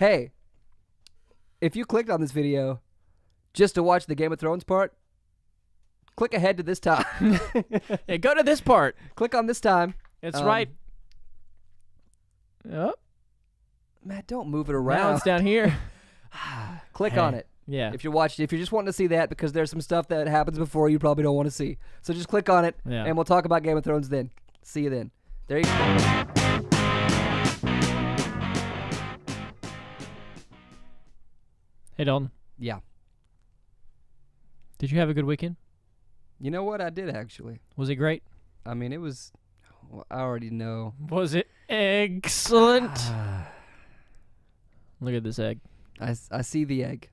Hey, if you clicked on this video just to watch the Game of Thrones part, click ahead to this time. Yeah, go to this part. Click on this time. It's right. Oh, Matt, don't move it around. now it's down here. Click on it. Yeah. If you're just wanting to see that, because there's some stuff that happens before you probably don't want to see. So just click on it, and we'll talk about Game of Thrones then. See you then. There you go. Hey, Dalton. Yeah. Did you have a good weekend? You know what? I did, actually. Was it great? I mean, it was... Well, I already know. Was it excellent? Look at this egg. I see the egg.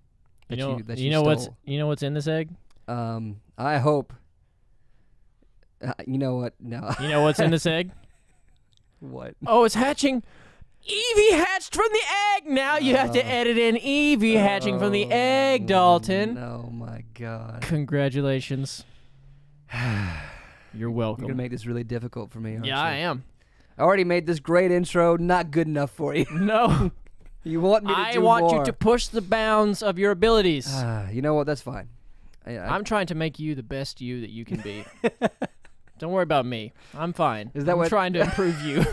You You know stole. what's in this egg? I hope. You know what? No. You know what's in this egg? What? Oh, it's hatching. Evie hatched from the egg. Now you have to edit in Evie hatching from the egg, Dalton. Oh my God. Congratulations. You're welcome. You're gonna make this really difficult for me, aren't you? I am. I already made this great intro not good enough for you. No. You want me to do I want more. you to push the bounds of your abilities. You know what? That's fine. I'm trying to make you the best you that you can be. Don't worry about me. I'm fine. I'm trying to improve you.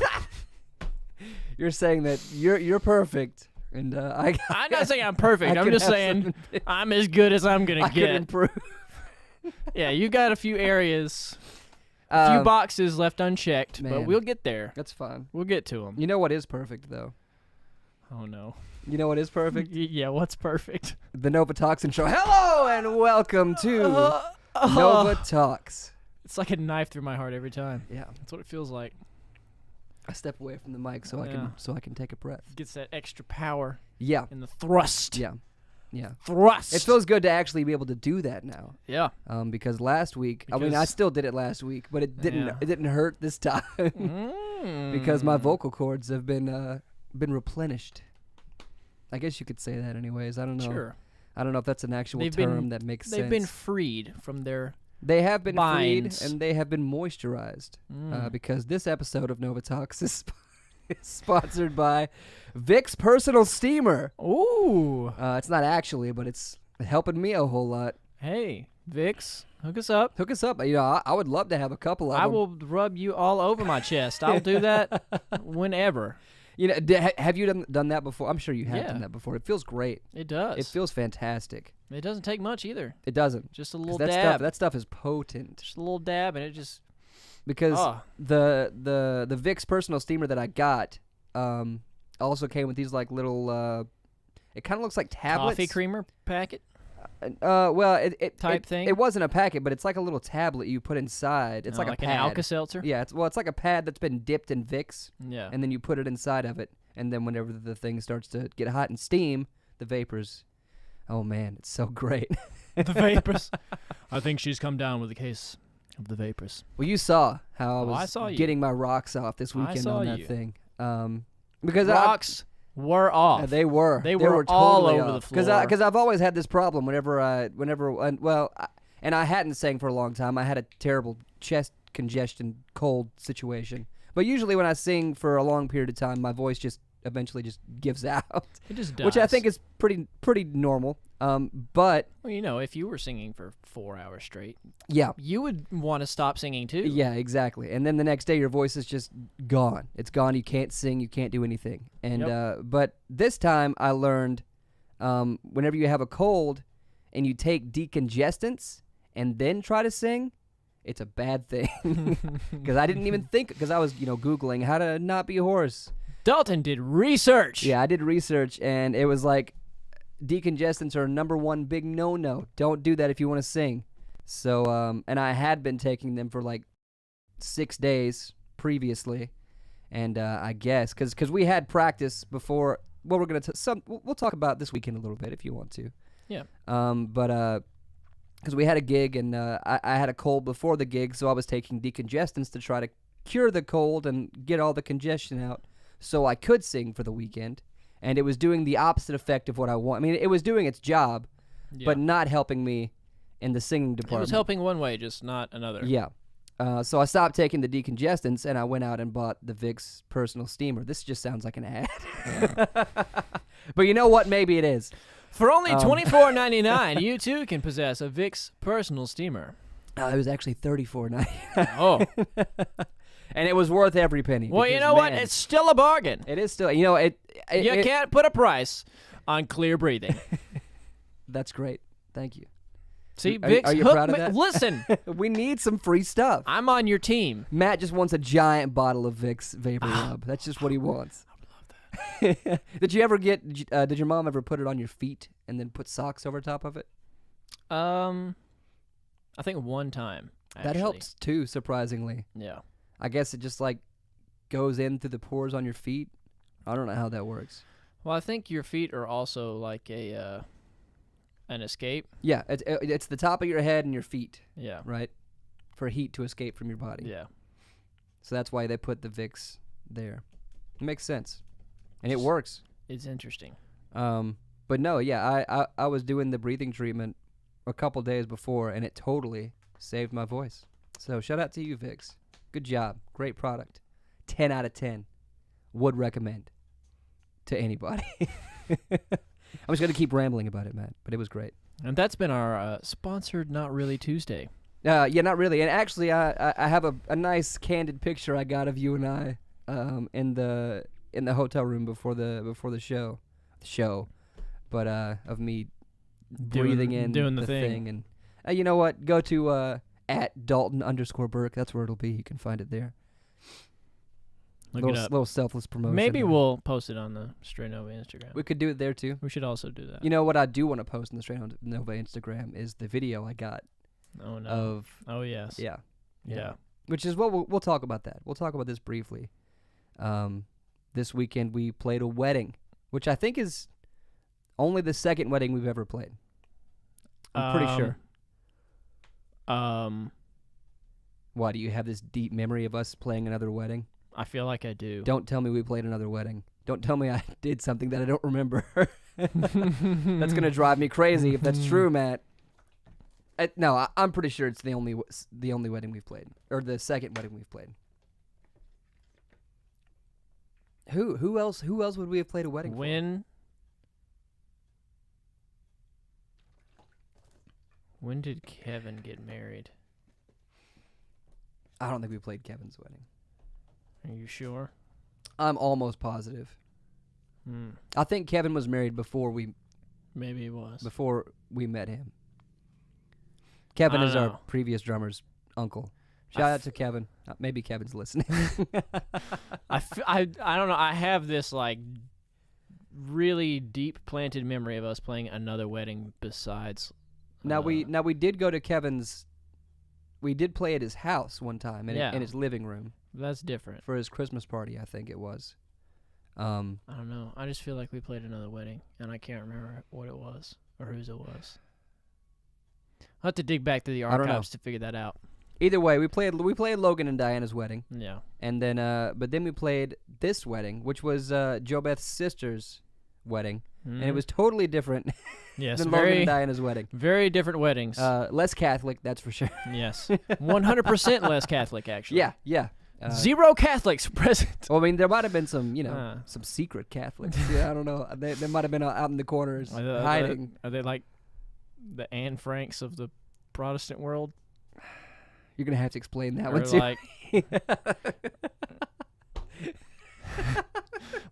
You're saying that you're perfect, and I'm not saying I'm perfect. I'm just saying I'm as good as I'm gonna get. I could improve. Yeah, you got a few areas, a few boxes left unchecked, but we'll get there. That's fine. We'll get to them. You know what is perfect, though? Oh, no. You know what is perfect? Yeah, what's perfect? The Nova Toxin Show. Hello, and welcome to Nova Talks. It's like a knife through my heart every time. Yeah. That's what it feels like. I step away from the mic so I can take a breath. Gets that extra power. Yeah. And the thrust. Yeah. Yeah. Thrust. It feels good to actually be able to do that now. Yeah. Because last week, I still did it last week, but it didn't hurt this time because my vocal cords have been replenished. I guess you could say that anyways. I don't know. Sure. I don't know if that's an actual term that makes sense. They've been freed from their They have been binds. freed, and they have been moisturized because this episode of Nova Talks is sponsored by Vicks Personal Steamer. Ooh. It's not actually, but it's helping me a whole lot. Hey, Vicks, hook us up. Hook us up. You know, I would love to have a couple of them. I will rub you all over my chest. I'll do that whenever. You know, have you done that before? I'm sure you have done that before. It feels great. It does. It feels fantastic. It doesn't take much either. It doesn't. Just a little dab. That stuff is potent. Just a little dab, and it just... Because the Vicks Personal Steamer that I got also came with these like little... it kind of looks like tablets. Coffee creamer packet? Well, type thing? It wasn't a packet, but it's like a little tablet you put inside. It's like a pad. An Alka-Seltzer? Yeah, it's like a pad that's been dipped in Vicks. Yeah. And then you put it inside of it, and then whenever the thing starts to get hot and steam, the vapors. Oh man, it's so great. The vapors. I think she's come down with a case of the vapors. Well, you saw how I was you. getting my rocks off this weekend on that thing. Because rocks were off. They were. They were totally all over off. the floor. Because I've always had this problem whenever I hadn't sang for a long time. I had a terrible chest congestion, cold situation. But usually when I sing for a long period of time, my voice just eventually just gives out. It just does. Which I think is pretty normal. But well, you know, if you were singing for 4 hours straight, yeah, you would want to stop singing too. Yeah, exactly. And then the next day, your voice is just gone. It's gone. You can't sing. You can't do anything. And but this time, I learned whenever you have a cold and you take decongestants and then try to sing, it's a bad thing. Because I didn't even think. Because I was Googling how to not be hoarse. Dalton did research. Yeah, I did research, and it was like decongestants are #1 big no-no. Don't do that if you want to sing. So, and I had been taking them for like 6 days previously, and I guess because we had practice before. Well, we're we'll talk about this weekend a little bit if you want to. Yeah. But because we had a gig and I had a cold before the gig, so I was taking decongestants to try to cure the cold and get all the congestion out, so I could sing for the weekend. And it was doing the opposite effect of what I want. I mean, it was doing its job, but not helping me in the singing department. It was helping one way, just not another. Yeah. So I stopped taking the decongestants, and I went out and bought the Vicks Personal Steamer. This just sounds like an ad. Yeah. But you know what? Maybe it is. For only $24.99, you too can possess a Vicks personal steamer. It was actually $34.99. Oh. And it was worth every penny. Well, you because, know what? man, It's still a bargain. it is still. You know, You can't put a price on clear breathing. That's great. Thank you. See, Are- Vicks, are you hook proud of me- that? Listen, We need some free stuff. I'm on your team. Matt just wants a giant bottle of Vicks Vapor Rub. That's just what he wants. I would love that. Did you ever did your mom ever put it on your feet and then put socks over top of it? I think one time. That actually. helps too, surprisingly. Yeah. I guess it just like goes in through the pores on your feet. I don't know how that works. Well, I think your feet are also like an escape. Yeah, it's the top of your head and your feet, Yeah. right? For heat to escape from your body. Yeah. So that's why they put the Vicks there. It makes sense. And it works. It's interesting. But no, yeah, I was doing the breathing treatment a couple days before, and it totally saved my voice. So shout out to you, Vicks. Good job. Great product. 10 out of 10. Would recommend to anybody. I'm just going to keep rambling about it, Matt, but it was great. And that's been our sponsored Not Really Tuesday. Yeah, not really. And actually, I have a nice candid picture I got of you and I in the hotel room before the show, but of me breathing in doing the thing. And you know what? Go to at Dalton_Burke. That's where it'll be. You can find it there. Look it up. Little selfless promotion. Maybe we'll post it on the Straight Nova Instagram. We could do it there too. We should also do that. You know what I do want to post on the Straight Nova Instagram is the video I got Oh no. of Oh yes. yeah. Yeah. We'll talk about that. We'll talk about this briefly. This weekend we played a wedding, which I think is only the second wedding we've ever played. I'm pretty sure. Why, do you have this deep memory of us playing another wedding? I feel like I do. Don't tell me we played another wedding. Don't tell me I did something that I don't remember. That's gonna drive me crazy if that's true, Matt. No, I'm pretty sure it's the only wedding we've played, or the second wedding we've played. Who else would we have played a wedding for? When did Kevin get married? I don't think we played Kevin's wedding. Are you sure? I'm almost positive. I think Kevin was married before we met him. Kevin is our previous drummer's uncle. Shout out to Kevin. Maybe Kevin's listening. I don't know. I have this like really deep planted memory of us playing another wedding besides. Now we did go to Kevin's. We did play at his house one time in his living room. That's different. For his Christmas party, I think it was. I don't know. I just feel like we played another wedding, and I can't remember what it was or whose it was. I'll have to dig back through the archives to figure that out. Either way, we played Logan and Diana's wedding. Yeah. And then, but then we played this wedding, which was Jo Beth's sister's wedding, and it was totally different yes, than Logan and Diana's wedding. Very different weddings. Less Catholic, that's for sure. Yes, 100% less Catholic, actually. Yeah. Zero Catholics present. Well, I mean, there might have been some, some secret Catholics. I don't know. They might have been out in the corners hiding. Are they like the Anne Franks of the Protestant world? You're gonna have to explain that or one too.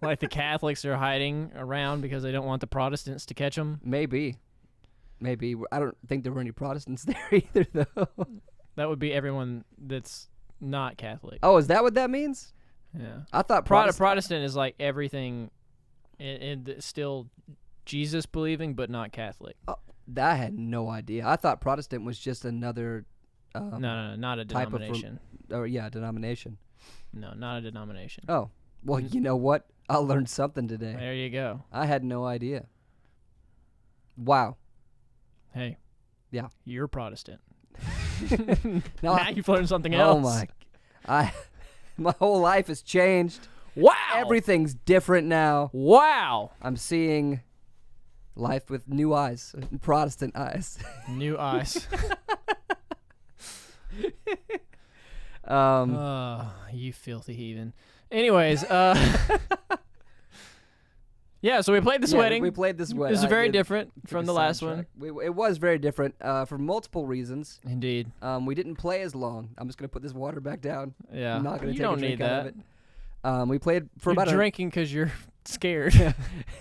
Like the Catholics are hiding around because they don't want the Protestants to catch them. Maybe. I don't think there were any Protestants there either, though. That would be everyone that's not Catholic. Oh, is that what that means? Yeah. I thought Protestant is like everything, still Jesus believing, but not Catholic. Oh, I had no idea. I thought Protestant was just another. No, not a denomination. Denomination. No, not a denomination. Oh, well, you know what? I learned something today. There you go. I had no idea. Wow. Hey. Yeah. You're Protestant. now you've learned something else. Oh my whole life has changed. Wow. Everything's different now. Wow. I'm seeing life with new eyes, Protestant eyes. New eyes. You filthy heathen. Anyways, Yeah, so we played this Yeah, wedding. We played this wedding. This is very different took from a the last soundtrack. one. It was very different for multiple reasons. Indeed. We didn't play as long. I'm just gonna put this water back down. Yeah. I'm not gonna you take don't a drink need out that. of it. We played for You're about drinking because you're scared.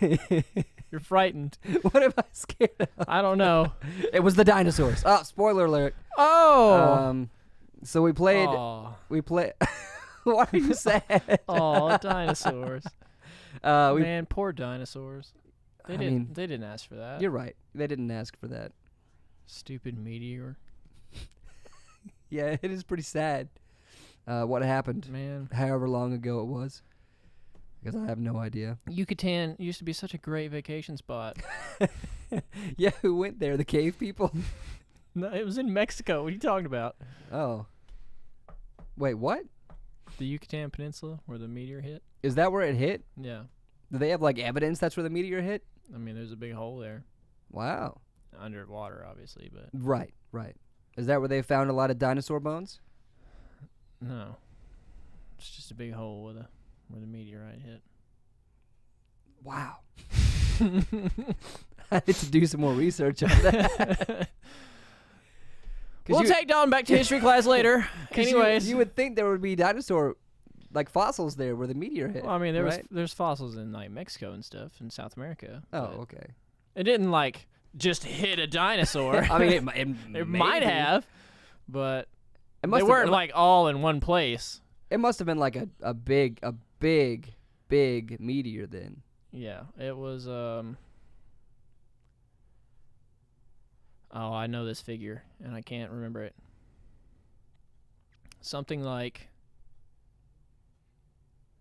You're frightened. What am I scared of? I don't know. It was the dinosaurs. Oh, spoiler alert. Oh. So we played. Aw. We played. Why are you sad? Oh, dinosaurs. We Man, poor dinosaurs. They didn't ask for that. You're right. They didn't ask for that. Stupid meteor. Yeah, it is pretty sad. What happened? Man. However long ago it was. Because I have no idea. Yucatan used to be such a great vacation spot. Yeah, who went there? The cave people? No, it was in Mexico. What are you talking about? Oh. Wait, what? The Yucatan Peninsula where the meteor hit? Is that where it hit? Yeah. Do they have like evidence that's where the meteor hit? I mean, there's a big hole there. Wow. Underwater, obviously, but Right. Is that where they found a lot of dinosaur bones? no. It's just a big hole where the meteorite hit. Wow. I need to do some more research on that. We'll take Dalton back to history class later. Anyways. You would think there would be dinosaur like fossils there where the meteor hit. Well, I mean, right? there's fossils in like Mexico and stuff in South America. Oh, but okay. It didn't like just hit a dinosaur. I mean, it might have, but It they weren't like all in one place. It must have been like a big meteor then. Yeah, it was. Oh, I know this figure, and I can't remember it. Something like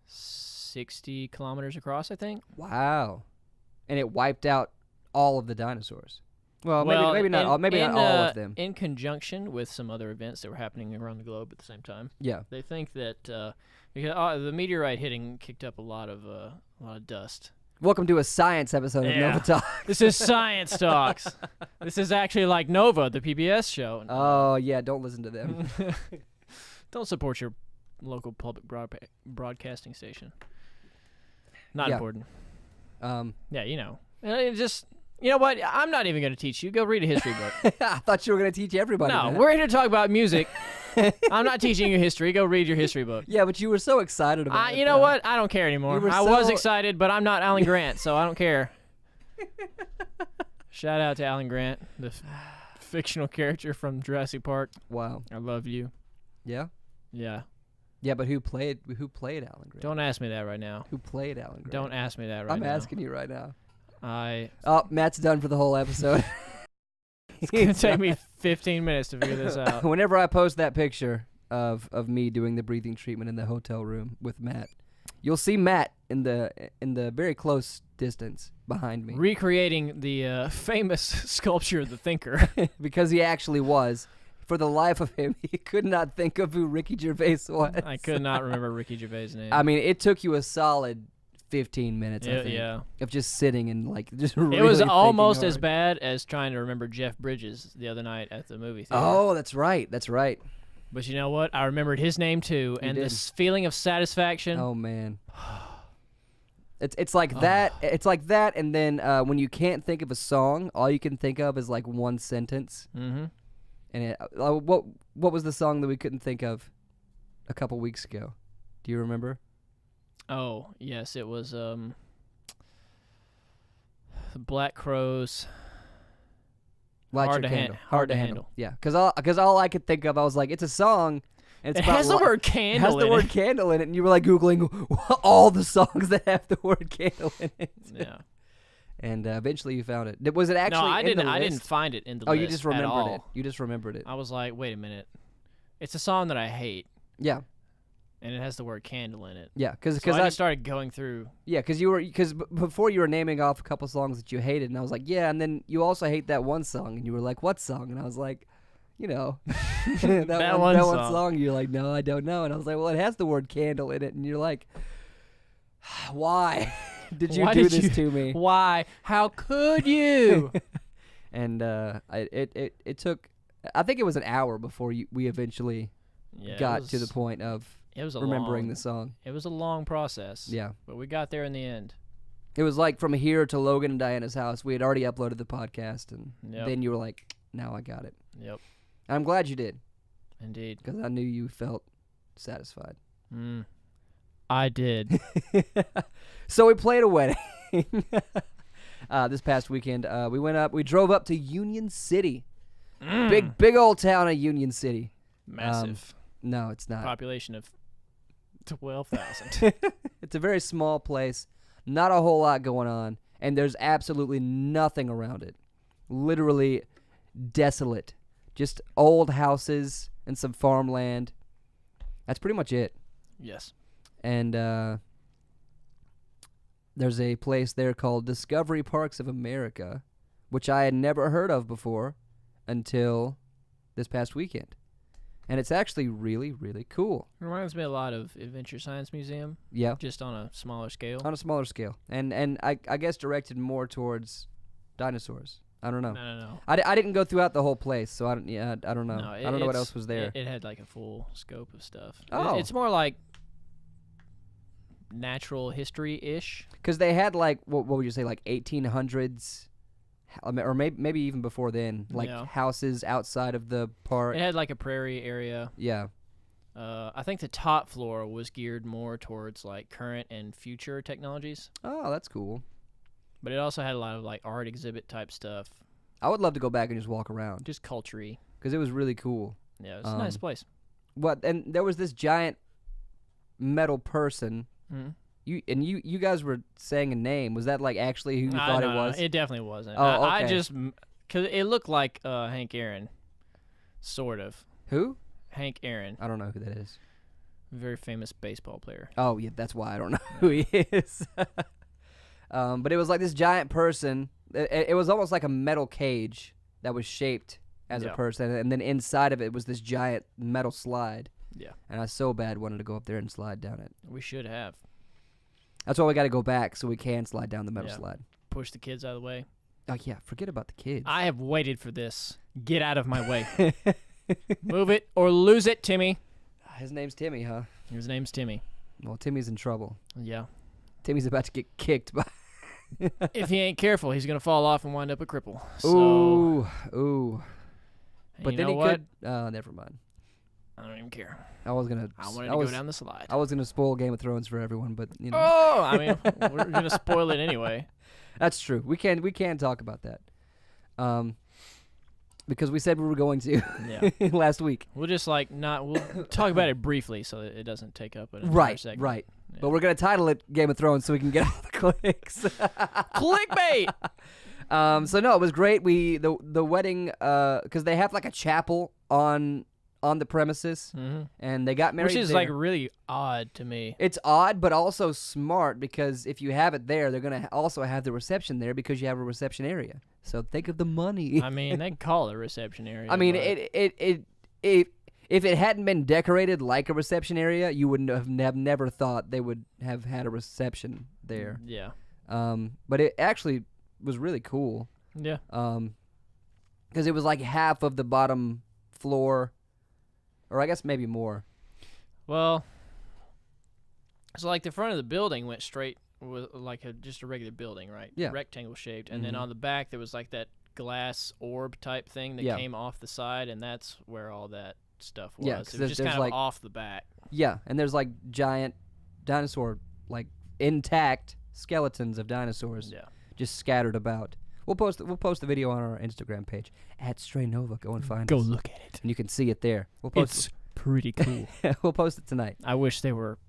60 kilometers across, I think. Wow. And it wiped out all of the dinosaurs. Well, maybe not all. Maybe not all of them. In conjunction with some other events that were happening around the globe at the same time. Yeah. They think that because the meteorite hitting kicked up a lot of dust. Welcome to a science episode of Nova Talk. This is Science Talks. This is actually like Nova, the PBS show. Oh, yeah, don't listen to them. Don't support your local public broadcasting station. Not important. Yeah, you know. Just, you know what? I'm not even going to teach you. Go read a history book. I thought you were going to teach everybody No, that. we're here to talk about music. I'm not teaching you history. Go read your history book. Yeah, but you were so excited about it. You know what? I don't care anymore. I was so- excited, but I'm not Alan Grant, so I don't care. Shout out to Alan Grant, the fictional character from Jurassic Park. Wow. I love you. Yeah? Yeah. Yeah, but who played Alan Grant? Don't ask me that right now. Who played Alan Grant? Don't ask me that right now. I'm asking you right now. Oh, Matt's done for the whole episode. It's going to take me 15 minutes to figure this out. Whenever I post that picture of me doing the breathing treatment in the hotel room with Matt, you'll see Matt in the very close distance behind me. Recreating the famous sculpture of the Thinker. Because he actually was. For the life of him, he could not think of who Ricky Gervais was. I could not remember Ricky Gervais' name. I mean, it took you a solid 15 minutes, I think, of just sitting and like just really It was almost thinking as hard. bad as trying to remember Jeff Bridges the other night at the movie theater. Oh, that's right. But you know what? I remembered his name too, and did. this feeling of satisfaction. Oh man. It's like that. It's like that, and then when you can't think of a song, all you can think of is like one sentence. Mm-hmm. And what was the song that we couldn't think of a couple weeks ago? Do you remember? Oh, yes, it was Black Crowes. Light Hard Your to Candle. hard to handle. Yeah, because all I could think of, I was like, it's a song. And it's It has the word candle It has the in word it. candle in it, and you were like Googling all the songs that have the word candle in it. Yeah. And eventually you found it. Was it actually No, I in didn't. the I list? didn't find it in the Oh, list. you just at remembered all. it. You just remembered it. I was like, wait a minute. It's a song that I hate, Yeah, and it has the word candle in it. yeah, because So I just started going through. yeah, because before you were naming off a couple songs that you hated, and I was like, yeah, and then you also hate that one song, and you were like, what song? And I was like, you know, that one song. You're like, no, I don't know, and I was like, well, it has the word candle in it, and you're like, why did you do this to me? Why? How could you? And it took, I think it was an hour before we eventually got to the point of It was remembering the song. It was a long process. Yeah. But we got there in the end. It was like from here to Logan and Diana's house. We had already uploaded the podcast, and then you were like, now I got it. Yep. And I'm glad you did. Indeed. Because I knew you felt satisfied. I did. So we played a wedding this past weekend. We drove up to Union City. Big old town of Union City. Massive. No, it's not. Population of 12,000. It's a very small place. Not a whole lot going on. And there's absolutely nothing around it. Literally desolate. Just old houses and some farmland. That's pretty much it. Yes. And there's a place there called Discovery Parks of America, which I had never heard of before until this past weekend. And it's actually really, really cool. It reminds me a lot of Adventure Science Museum. Yeah. Just on a smaller scale. On a smaller scale. And I guess directed more towards dinosaurs. I don't know. No. I didn't go throughout the whole place, so I don't know. No, I don't know what else was there. It had like a full scope of stuff. Oh. It's more like natural history-ish. Because they had like, what would you say, like 1800s, or maybe even before then, like houses outside of the park. It had like a prairie area. Yeah. I think the top floor was geared more towards like current and future technologies. Oh, that's cool. But it also had a lot of like art exhibit type stuff. I would love to go back and just walk around. Just culture-y. Because it was really cool. Yeah, it was a nice place. And there was this giant metal person. Mm-hmm. You guys were saying a name. Was that like actually who you thought it was? No, it definitely wasn't. Oh, okay. I just, because it looked like Hank Aaron, sort of. Who? Hank Aaron. I don't know who that is. Very famous baseball player. Oh, yeah, that's why I don't know who he is. But it was like this giant person. It was almost like a metal cage that was shaped as a person, and then inside of it was this giant metal slide. Yeah. And I so bad wanted to go up there and slide down it. We should have. That's why we got to go back so we can slide down the metal slide. Push the kids out of the way. Oh, yeah, forget about the kids. I have waited for this. Get out of my way. Move it or lose it, Timmy. His name's Timmy, huh? His name's Timmy. Well, Timmy's in trouble. Yeah. Timmy's about to get kicked by... If he ain't careful, he's going to fall off and wind up a cripple. So, ooh. But then he what? could... never mind. I don't even care. I was going to... I wanted to go down the slide. I was going to spoil Game of Thrones for everyone, but, you know... Oh! I mean, we're going to spoil it anyway. That's true. We can talk about that. Because we said we were going to last week. We'll just we'll talk about it briefly so that it doesn't take up an entire segment. Right. Yeah. But we're going to title it Game of Thrones so we can get all the clicks. Clickbait! So no, it was great. The wedding, because they have like a chapel on the premises, and they got married which is there. like really odd to me. It's odd, but also smart, because if you have it there, they're going to also have the reception there because you have a reception area. So think of the money. I mean, they call it a reception area. I mean, if it hadn't been decorated like a reception area, you wouldn't have never thought they would have had a reception there. Yeah. But it actually was really cool. Yeah. Because it was like half of the bottom floor, or I guess maybe more. Well, so like the front of the building went straight, was like just a regular building, right? Yeah. Rectangle shaped. And then on the back there was like that glass orb type thing that came off the side, and that's where all that stuff was. Yeah, it was just kind of like off the back. Yeah, and there's like giant dinosaur, like intact skeletons of dinosaurs just scattered about. We'll post the video on our Instagram page at Stray Nova. Go and find us. Go look at it. And you can see it there. We'll post it's pretty cool. We'll post it tonight. I wish they were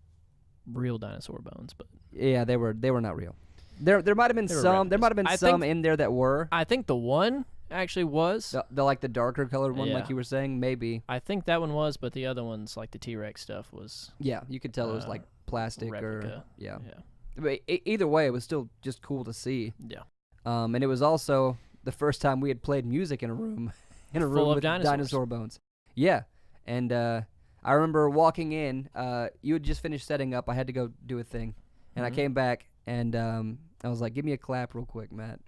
real dinosaur bones, but yeah, they were not real. There might have been some. There might have been some in there that were. I think the one actually was the like the darker colored one, like you were saying, maybe. I think that one was, but the other ones, like the T-Rex stuff, was. Yeah, you could tell it was like plastic replica. or But either way, it was still just cool to see. Yeah. And it was also the first time we had played music in a room, full with of dinosaur bones. Yeah, and I remember walking in. You had just finished setting up. I had to go do a thing, and I came back, and I was like, "Give me a clap, real quick, Matt."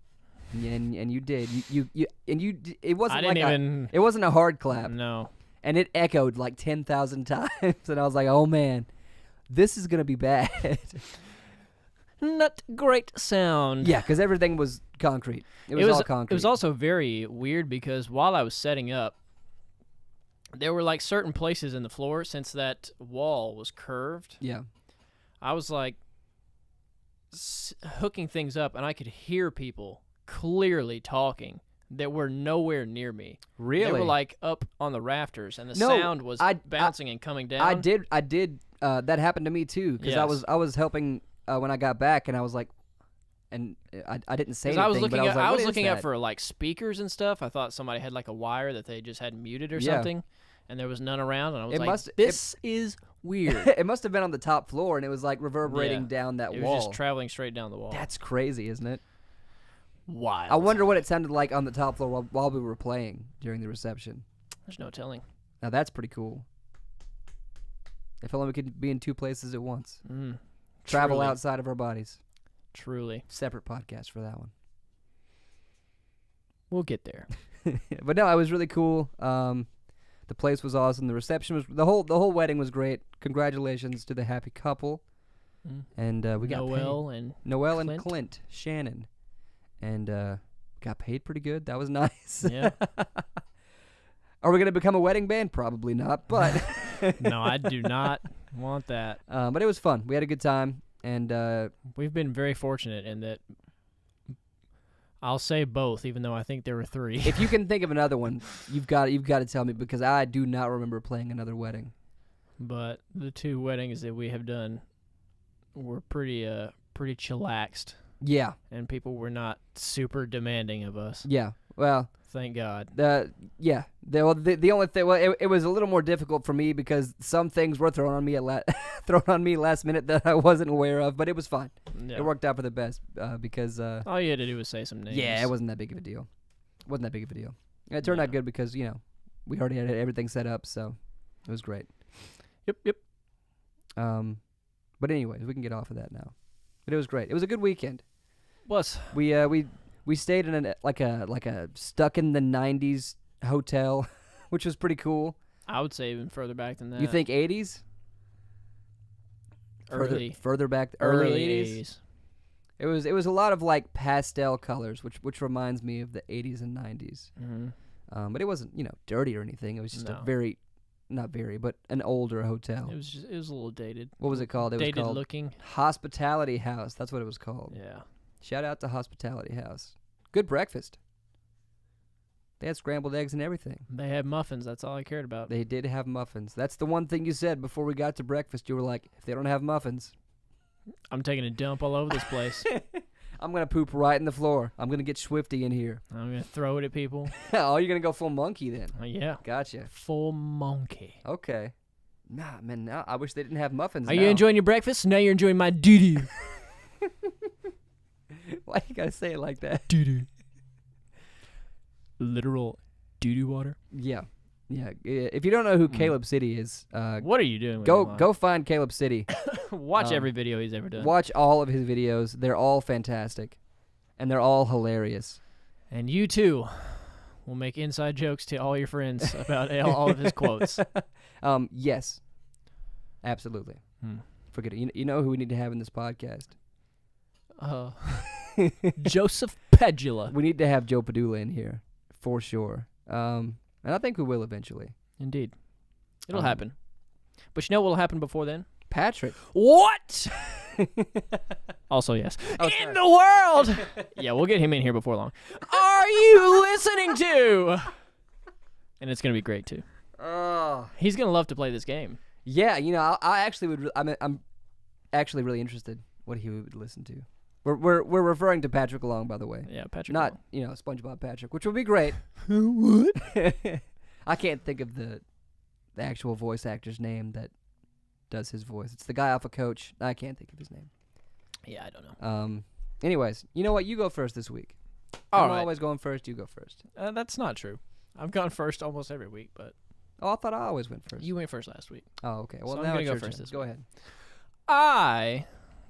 And you did. It wasn't it wasn't a hard clap. No. And it echoed like 10,000 times, and I was like, "Oh man, this is gonna be bad." not great sound. Yeah, because everything was concrete. It was all concrete. It was also very weird because while I was setting up, there were like certain places in the floor, since that wall was curved. Yeah. I was like hooking things up, and I could hear people clearly talking that were nowhere near me. Really? They were like up on the rafters, and the sound was bouncing and coming down. I did. That happened to me too, because I was helping when I got back, and I was like, and I didn't say anything. I was looking up up for like speakers and stuff. I thought somebody had like a wire that they just had muted or something, and there was none around. And I was this is weird. It must have been on the top floor, and it was like reverberating down that wall. It was just traveling straight down the wall. That's crazy, isn't it? Wild. I wonder what it sounded like on the top floor while we were playing during the reception. There's no telling. Now that's pretty cool. If only we could be in two places at once. Travel outside of our bodies. Truly. Separate podcast for that one. We'll get there. But no, it was really cool. The place was awesome. The reception was the whole wedding was great. Congratulations to the happy couple. And we got Noelle paid. and Noelle Clint. and Clint Shannon. And got paid pretty good. That was nice. Yeah. Are we going to become a wedding band? Probably not, but... No, I do not want that. But it was fun. We had a good time, and... We've been very fortunate in that I'll say both, even though I think there were three. If you can think of another one, you've got to tell me, because I do not remember playing another wedding. But the two weddings that we have done were pretty chillaxed. Yeah. And people were not super demanding of us. Yeah. Well, thank God. The only thing, it was a little more difficult for me because some things were thrown on me last minute that I wasn't aware of, but it was fine. Yeah. It worked out for the best because all you had to do was say some names. Yeah, it wasn't that big of a deal. And it turned out good because, we already had everything set up, so it was great. Yep. But anyways, we can get off of that now. But it was great. It was a good weekend. Was we stayed in a stuck in the 90s hotel, which was pretty cool. I would say even further back than that. You think 80s? Further back, early 80s. It was a lot of like pastel colors, which reminds me of the 80s and 90s. Mm-hmm. But it wasn't dirty or anything. It was just but an older hotel. It was a little dated. What was it called? It was dated called looking. Hospitality House. That's what it was called. Yeah. Shout out to Hospitality House. Good breakfast. They had scrambled eggs and everything. They had muffins. That's all I cared about. They did have muffins. That's the one thing you said before we got to breakfast. You were like, if they don't have muffins, I'm taking a dump all over this place. I'm going to poop right in the floor. I'm going to get Swifty in here. I'm going to throw it at people. Oh, you're going to go full monkey then? Yeah. Gotcha. Full monkey. Okay. Nah, man, now I wish they didn't have muffins. Are you enjoying your breakfast? Now you're enjoying my doo-doo. Why you got to say it like that? Doo-doo. Literal doo-doo water? Yeah. Yeah. If you don't know who Caleb City is, what are you doing with go find Caleb City. Watch every video he's ever done. Watch all of his videos. They're all fantastic. And they're all hilarious. And you too will make inside jokes to all your friends about all of his quotes. Yes. Absolutely. Forget it. You know who we need to have in this podcast? Joseph Pedula. We need to have Joe Padula in here for sure. And I think we will eventually. Indeed. It'll happen. But you know what will happen before then? Patrick. What? Also, yes. In the world! Yeah, we'll get him in here before long. Are you listening to? And it's going to be great, too. Oh. He's going to love to play this game. Yeah, I actually would. I'm actually really interested what he would listen to. We're referring to Patrick Long, by the way. Yeah, Patrick Not, Long. SpongeBob Patrick, which would be great. What? I can't think of the actual voice actor's name that does his voice. It's the guy off of Coach. I can't think of his name. Yeah, I don't know. Anyways, you know what? You go first this week. All I'm right. always going first. You go first. That's not true. I've gone first almost every week, but... Oh, I thought I always went first. You went first last week. Oh, okay. Well, So now I'm it's gonna your go first turn. this Go week. ahead. I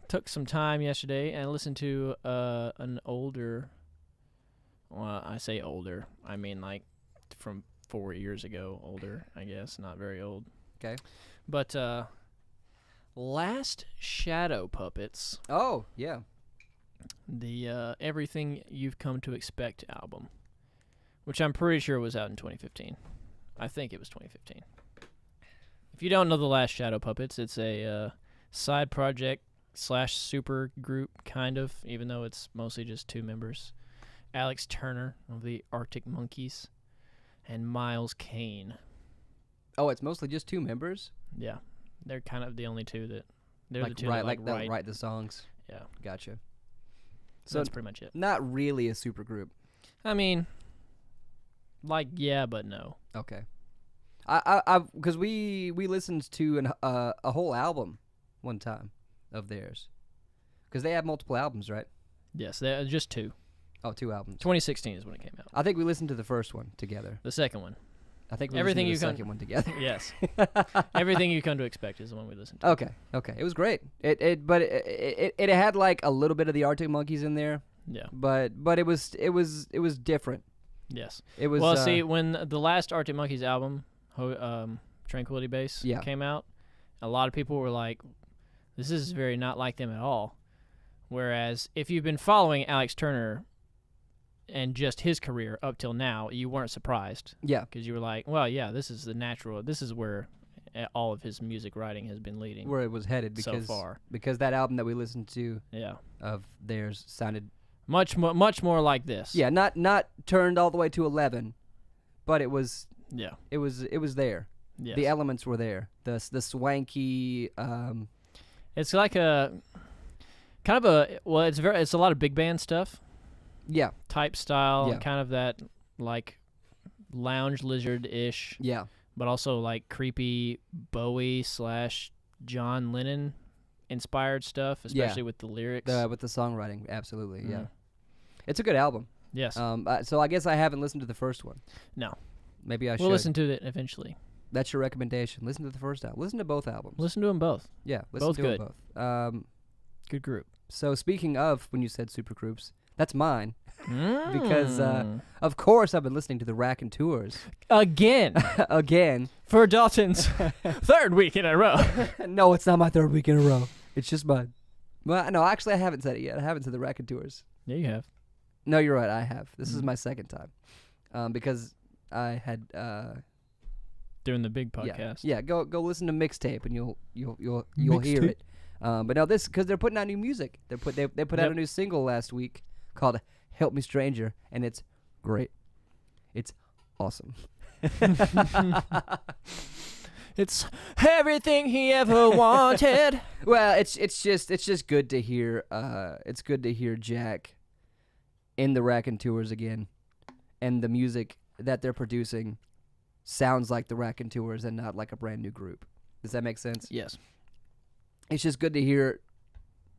took some time yesterday and listened to an older... Well, I say older. I mean, like, from 4 years ago older, I guess. Not very old. Okay. But Last Shadow Puppets. Oh, yeah. The Everything You've Come to Expect album, which I'm pretty sure was out in 2015. I think it was 2015. If you don't know the Last Shadow Puppets, it's a side project / super group, kind of, even though it's mostly just 2 members. Alex Turner of the Arctic Monkeys and Miles Kane. Oh, it's mostly just 2 members? Yeah. They're kind of the only 2 that... They're like the 2 that that write the songs? Yeah. Gotcha. So that's pretty much it. Not really a super group. I mean, yeah, but no. Okay. Because we listened to a whole album one time of theirs. Because they have multiple albums, right? Yes, they're just 2. Oh, 2 albums. 2016 is when it came out. I think we listened to the first one together. The second one. I think we listened to the second one together. Yes. Everything You Come to Expect is the one we listened to. Okay. It was great. But it had like a little bit of the Arctic Monkeys in there. Yeah. But it was different. Yes. It was. Well, see, when the last Arctic Monkeys album, Tranquility Base, came out, a lot of people were like, "This is very not like them at all." Whereas if you've been following Alex Turner and just his career up till now, you weren't surprised. Yeah. Because you were like, well, yeah, this is the natural. This is where all of his music writing has been leading. Where it was headed because, so far. Because that album that we listened to of theirs sounded... Much more like this. Yeah, not turned all the way to 11, but it was... Yeah. It was there. Yes. The elements were there. The swanky... It's like a... Kind of a... Well, it's a lot of big band stuff. Yeah. Type style, and kind of that, like, lounge lizard-ish. Yeah. But also, like, creepy Bowie / John Lennon-inspired stuff, especially with the lyrics. With the songwriting, absolutely, yeah. It's a good album. Yes. So I guess I haven't listened to the first one. No. Maybe I should. We'll listen to it eventually. That's your recommendation. Listen to the first album. Listen to both albums. Listen to them both. Yeah, listen both to good. them both. Good group. So speaking of, when you said super groups, that's mine. Because, of course, I've been listening to the Raconteurs. Again. Again. For Dalton's 3rd week in a row. No, it's not my 3rd week in a row. It's just mine. Well, no, actually, I haven't said it yet. I haven't said the Raconteurs. Yeah, you have. No, you're right. I have. This is my 2nd time. Because I had... Doing the big podcast. Yeah, go listen to Mixtape, and you'll hear it. But now this, because they're putting out new music. They put out a new single last week called "Help Me Stranger," and it's great. It's awesome. It's everything he ever wanted. Well, it's just good to hear. It's good to hear Jack in the Raconteurs again, and the music that they're producing sounds like the Raconteurs and not like a brand new group. Does that make sense? Yes. It's just good to hear.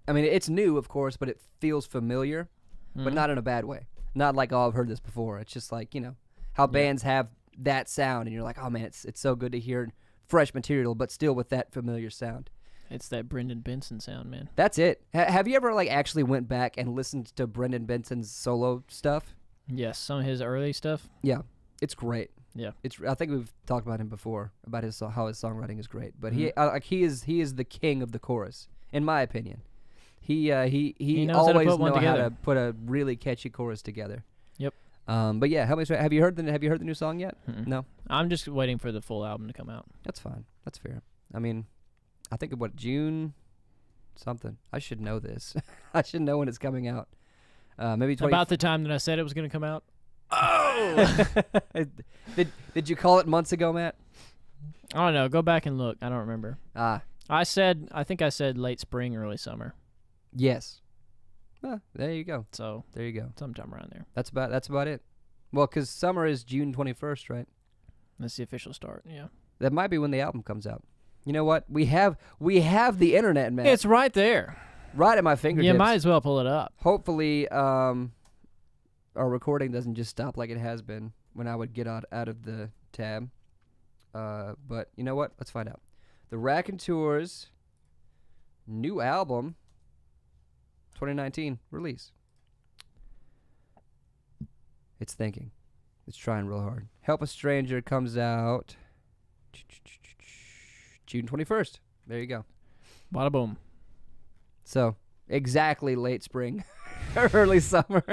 I mean, it's new, of course, but it feels familiar, but not in a bad way. Not like, oh, I've heard this before. It's just like, how bands have that sound, and you're like, oh, man, it's so good to hear fresh material, but still with that familiar sound. It's that Brendan Benson sound, man. That's it. Have you ever actually went back and listened to Brendan Benson's solo stuff? Yes, some of his early stuff. Yeah, it's great. Yeah, I think we've talked about him before, about how his songwriting is great. But he is the king of the chorus, in my opinion. He always knows how to put a really catchy chorus together. Yep. But yeah, have you heard the new song yet? Mm-mm. No. I'm just waiting for the full album to come out. That's fine. That's fair. I mean, I think of June something. I should know this. I should know when it's coming out. Maybe about the time that I said it was going to come out. Oh. Did you call it months ago, Matt? I don't know. Go back and look. I don't remember. I think I said late spring, early summer. Yes. There you go. So there you go. Sometime around there. That's about it. Well, because summer is June 21st, right? That's the official start. Yeah. That might be when the album comes out. You know what? We have the internet, man. It's right there. Right at my fingertips. You might as well pull it up. Hopefully, our recording doesn't just stop like it has been when I would get out of the tab. But you know what? Let's find out. The Raconteurs' new album, 2019 release. It's thinking. It's trying real hard. Help a Stranger comes out June 21st. There you go. Bada boom. So exactly late spring, early summer.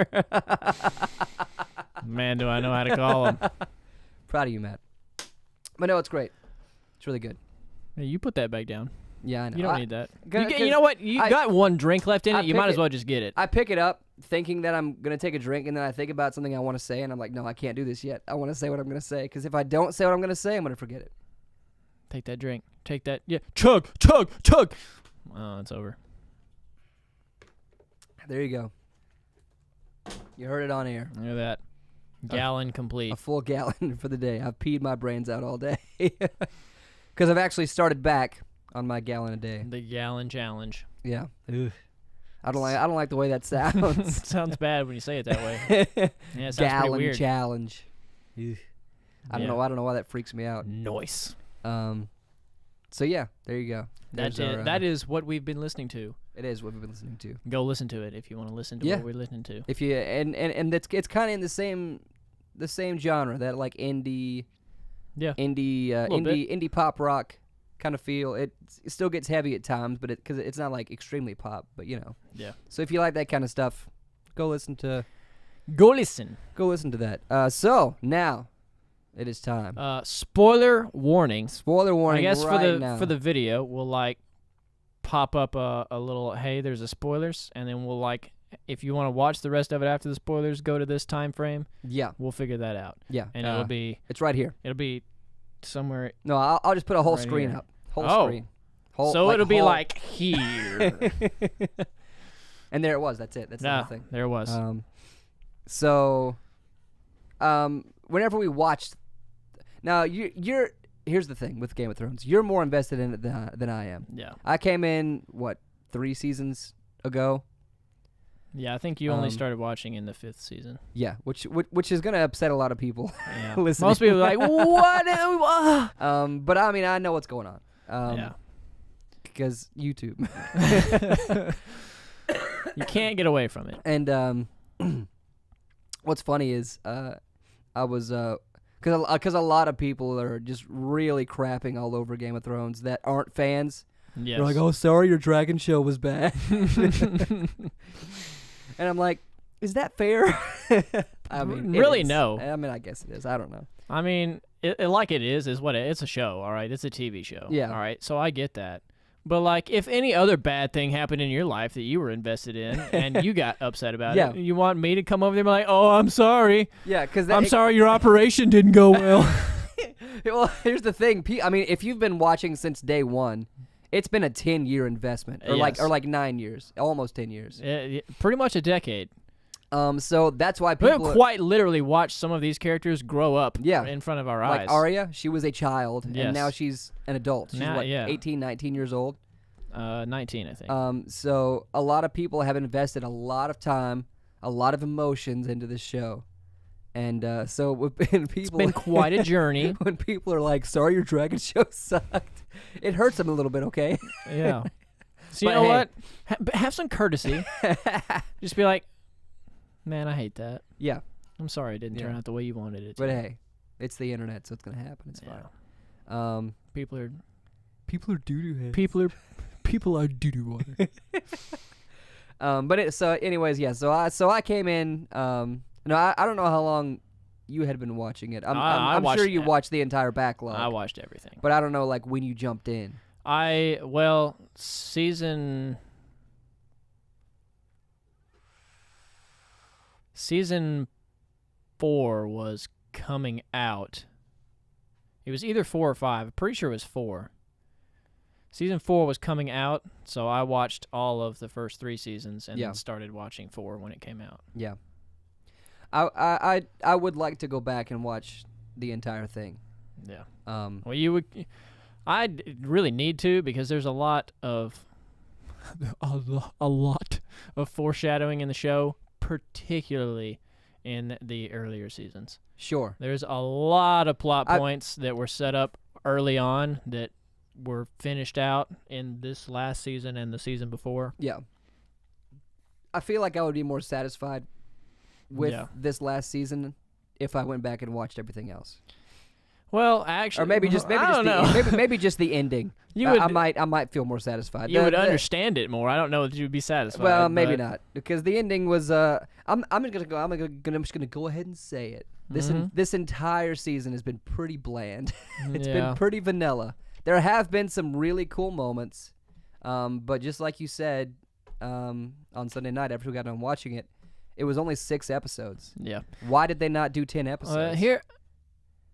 Man, do I know how to call them. Proud of you, Matt. But no, it's great. It's really good. Hey, you put that back down. Yeah, I know. You don't need that. G- You know what? You got one drink left in I it. You pick might as it- well just get it. I pick it up thinking that I'm going to take a drink, and then I think about something I want to say, and I'm like, no, I can't do this yet. I want to say what I'm going to say, because if I don't say what I'm going to say, I'm going to forget it. Take that drink. Take that. Yeah. Chug, chug, chug. Oh, it's over. There you go. You heard it on air. Look at that. Gallon complete. A full gallon for the day. I've peed my brains out all day. Because I've actually started back on my gallon a day. The gallon challenge. Yeah. Ugh. I don't like the way that sounds. It sounds bad when you say it that way. Yeah, it sounds pretty Gallon weird. challenge. Ugh. I don't Yeah. know. I don't know why that freaks me out. Noise. So yeah, there you go. That is what we've been listening to. It is what we've been listening to. Go listen to it if you want to listen to Yeah. what we're listening to. If you and it's kind of in the same genre, that like indie pop rock kind of feel. It still gets heavy at times, but because it's not like extremely pop, but you know. Yeah. So if you like that kind of stuff, go listen to that. So now it is time. Spoiler warning. Spoiler warning. I guess right for the video, we'll like pop up a little, hey, there's a spoilers, and then we'll like, if you want to watch the rest of it after the spoilers, go to this time frame. Yeah. We'll figure that out. Yeah. And it'll be. It's right here. It'll be somewhere. No, I'll just put a whole Right screen here. up. Whole screen. It'll be like here. And there it was. That's it. That's the whole thing. There it was. Whenever we watched, now you're here's the thing with Game of Thrones. You're more invested in it than I am. Yeah. I came in 3 seasons ago. Yeah, I think you only started watching in the 5th season. Yeah, which is gonna upset a lot of people. Yeah. listening. Most people are like, what? But I mean, I know what's going on. Yeah. Because YouTube. You can't get away from it. And what's funny is I was because a lot of people are just really crapping all over Game of Thrones that aren't fans. Yes. They're like, "Oh, sorry, your dragon show was bad." And I'm like, "Is that fair?" I mean, really, no. I mean, I guess it is. I don't know. I mean, it's what it's a show, all right? It's a TV show. Yeah. All right, so I get that. But, like, if any other bad thing happened in your life that you were invested in and you got upset about it, you want me to come over there and be like, oh, I'm sorry. Yeah, because I'm sorry your operation didn't go well. Well, here's the thing. I mean, if you've been watching since day one, it's been a 10-year investment, or Yes. like 9 years, almost 10 years. Pretty much a decade. So that's why We people have quite literally watched some of these characters grow up Yeah. in front of our like eyes. Arya, she was a child, Yes. and now she's an adult. She's Now- 18, 19 years old. 19, I think. So a lot of people have invested a lot of time, a lot of emotions into this show. And so when people, It's been quite a journey. when people are like, "Sorry, your dragon show sucked," it hurts them a little bit. Okay. Yeah. So you But know hey. what? Have some courtesy. Just be like, man, I hate that. Yeah, I'm sorry it didn't turn Yeah. out the way you wanted it to. but hey, it's the internet, so it's gonna happen. It's Yeah. fine. People are Doo-doo heads. people are doo-doo water. So anyways, yeah. So I came in. No, I don't know how long you had been watching it. I I'm watched sure you it. watched the entire backlog. I watched everything. But I don't know like when you jumped in. Season 4 was coming out. It was either 4 or 5. I'm pretty sure it was 4. Season 4 was coming out, so I watched all of the first 3 seasons and Yeah. then started watching 4 when it came out. Yeah. I would like to go back and watch the entire thing. Yeah. Well, you would. I really need to because there's a lot of a lot of foreshadowing in the show, particularly in the earlier seasons. Sure. There's a lot of plot points that were set up early on that were finished out in this last season and the season before. Yeah. I feel like I would be more satisfied with this last season if I went back and watched everything else. Well, actually, or maybe just maybe just the ending. I might feel more satisfied. You would understand it more. I don't know that you would be satisfied. Well, maybe not, because the ending was. I'm just gonna go ahead and say it. This entire season has been pretty bland. It's been pretty vanilla. There have been some really cool moments, but just like you said, on Sunday night after we got done watching it, it was only 6 episodes. Yeah. Why did they not do 10 episodes?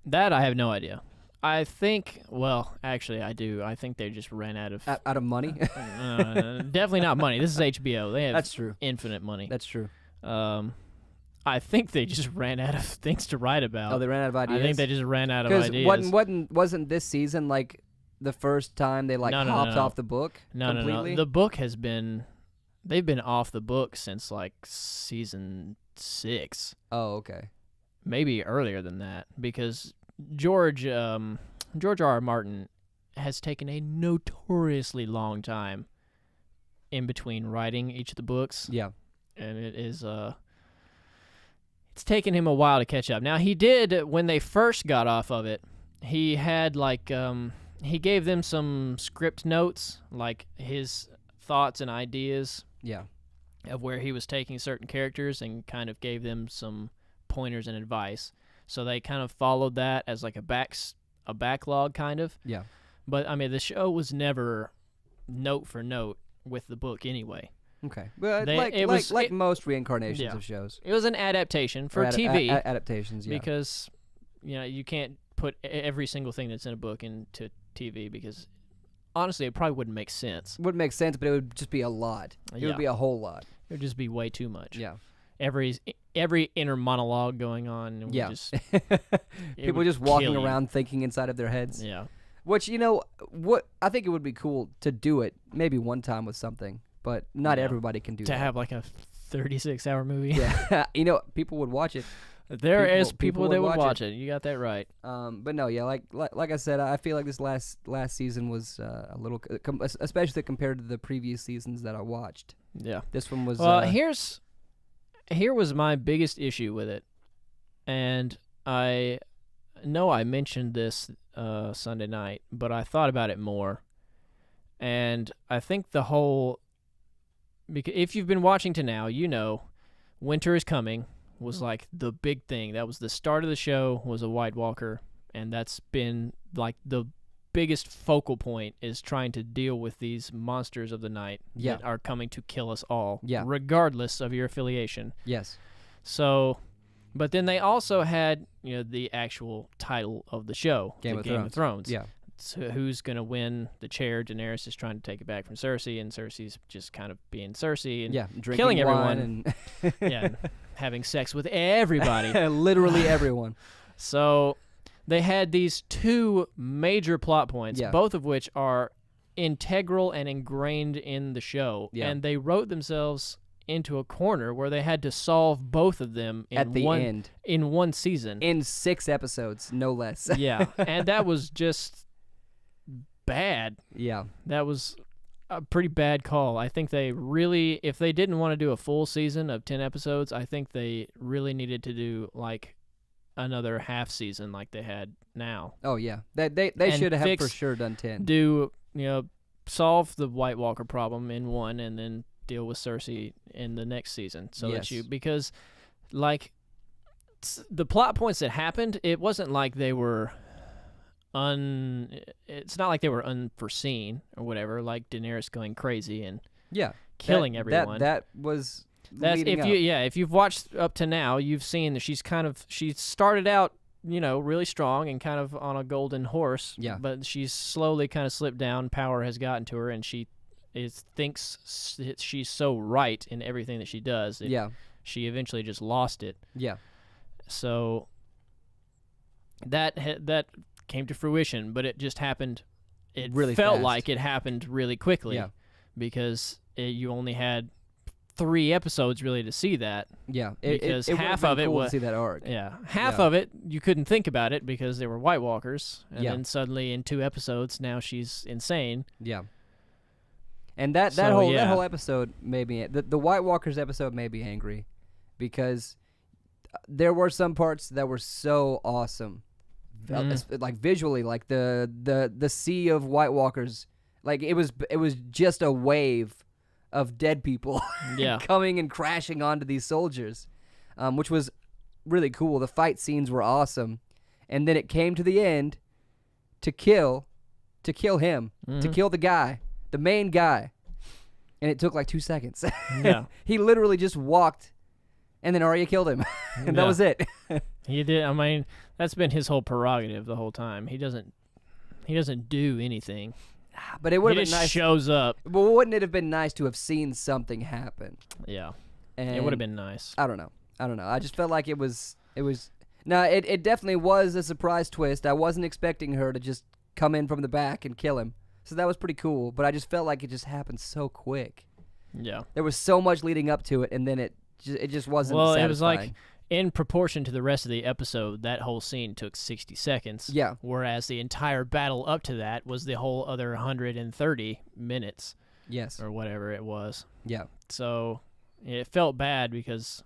That I have no idea. I think, well, actually, I do. I think they just ran out of money. Definitely not money. This is HBO. They have That's true. Infinite money. That's true. I think they just ran out of things to write about. Oh, they ran out of ideas. I think they just ran out of ideas. Wasn't this season like the first time they hopped off the book? Completely? No. The book has been. They've been off the book since like season 6. Oh, okay. Maybe earlier than that, because George R.R. Martin has taken a notoriously long time in between writing each of the books. Yeah. And it is it's taken him a while to catch up. Now, he did, when they first got off of it, he had he gave them some script notes, like his thoughts and ideas. Yeah. Of where he was taking certain characters, and kind of gave them some pointers and advice. So they kind of followed that as like a backlog kind of. Yeah. But I mean, the show was never note for note with the book anyway. Okay. Well, like most reincarnations of shows. It was an adaptation for TV. Adaptations, yeah. Because you can't put every single thing that's in a book into TV, because honestly, it probably wouldn't make sense. Wouldn't make sense, but it would just be a lot. It would be a whole lot. It would just be way too much. Yeah. Every inner monologue going on. Yeah. People just walking around thinking inside of their heads. Yeah. Which, what I think it would be cool to do it maybe one time with something, but not everybody can do that. To have like a 36-hour movie. Yeah. People would watch it. There is people that would watch it. You got that right. But no, yeah, like I said, I feel like this last season was a little, especially compared to the previous seasons that I watched. Yeah. This one was. Well, here was my biggest issue with it, and I know I mentioned this Sunday night, but I thought about it more, and I think because if you've been watching to now, Winter is Coming was like the big thing. That was the start of the show, was a White Walker, and that's been like the biggest focal point, is trying to deal with these monsters of the night that are coming to kill us all, regardless of your affiliation. Yes. So, but then they also had, the actual title of the show, Game of Thrones. Yeah. So who's going to win the chair? Daenerys is trying to take it back from Cersei, and Cersei's just kind of being Cersei and killing everyone. And having sex with everybody. Literally everyone. So they had these 2 major plot points, both of which are integral and ingrained in the show. Yeah. And they wrote themselves into a corner where they had to solve both of them at the end in one season. In 6 episodes, no less. Yeah. And that was just bad. Yeah. That was a pretty bad call. I think they really, if they didn't want to do a full season of 10 episodes, I think they really needed to do like another half season like they had now. Oh yeah, they should have for sure done 10. Do solve the White Walker problem in one, and then deal with Cersei in the next season. So because like the plot points that happened, it wasn't like they were it's not like they were unforeseen or whatever, like Daenerys going crazy and killing everyone. That was if you've watched up to now, you've seen that she started out really strong and kind of on a golden horse, but she's slowly kind of slipped down. Power has gotten to her, and she thinks she's so right in everything that she does. She eventually just lost it. So that came to fruition, but it just happened. It really felt fast. Like it happened really quickly, because you only had 3 episodes really to see that. Yeah, because half of it was to see that arc. Yeah, half of it you couldn't think about it because they were White Walkers, and then suddenly in 2 episodes now she's insane. Yeah, and that whole episode made me the White Walkers episode made me angry, because there were some parts that were so awesome like visually, like the sea of White Walkers, like it was just a wave of dead people coming and crashing onto these soldiers, which was really cool. The fight scenes were awesome, and then it came to the end to kill him, to kill the guy, the main guy, and it took like 2 seconds. Yeah, he literally just walked, and then Arya killed him, and that was it. He did. I mean, that's been his whole prerogative the whole time. He doesn't do anything. But it would have been nice. He shows up. Well, wouldn't it have been nice to have seen something happen? Yeah, and it would have been nice. I don't know. I just felt like it was. No, it definitely was a surprise twist. I wasn't expecting her to just come in from the back and kill him. So that was pretty cool. But I just felt like it just happened so quick. Yeah. There was so much leading up to it, and then it just wasn't. Well, satisfying. it was like, in proportion to the rest of the episode, that whole scene took 60 seconds. Yeah. Whereas the entire battle up to that was the whole other 130 minutes. Yes. Or whatever it was. Yeah. So it felt bad because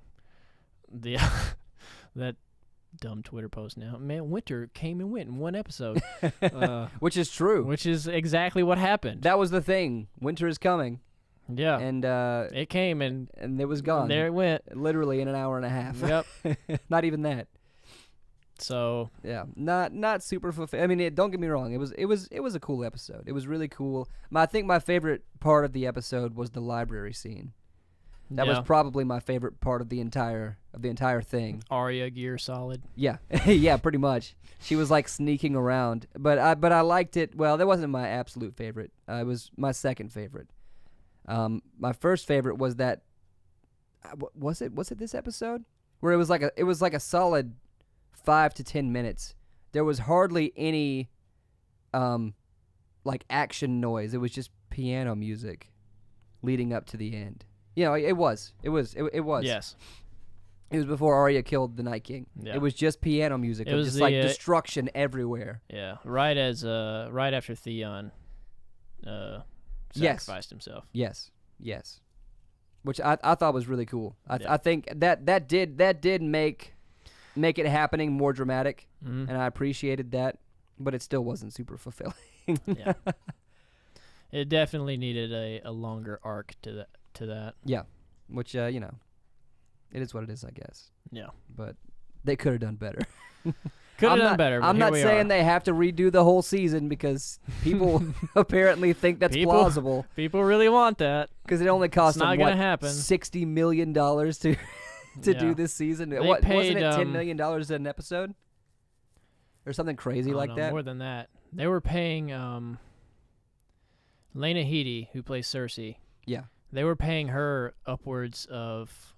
the that dumb Twitter post now, man, winter came and went in one episode. Which is true. Which is exactly what happened. That was the thing. Winter is coming. Yeah. And it came and it was gone. There it went. Literally in an hour and a half. Yep. Not even that. So yeah, not super fulfilling. I mean, don't get me wrong. It was a cool episode. It was really cool. I think my favorite part of the episode was the library scene. That was probably my favorite part of the entire thing. Arya gear solid. Yeah, yeah, pretty much. She was like sneaking around, but I liked it. Well, that wasn't my absolute favorite. It was my second favorite. My first favorite was that. Was it this episode where it was like a solid 5 to 10 minutes. There was hardly any like action noise. It was just piano music leading up to the end. You know, it was. Yes. It was before Arya killed the Night King. Yeah. It was just piano music. It was just like destruction everywhere. Yeah. Right after Theon sacrificed himself. Yes. Which I thought was really cool. I think that did make it happening more dramatic, and I appreciated that, but it still wasn't super fulfilling. Yeah. It definitely needed a longer arc to that. Yeah, which you know, it is what it is, I guess. Yeah, but they could have done better. Could have done better. But I'm not saying they have to redo the whole season because people apparently think that's plausible. People really want that because it only cost them $60 million to do this season. Wasn't it $10 million an episode or something crazy like that? More than that. They were paying Lena Headey, who plays Cersei. Yeah. They were paying her upwards of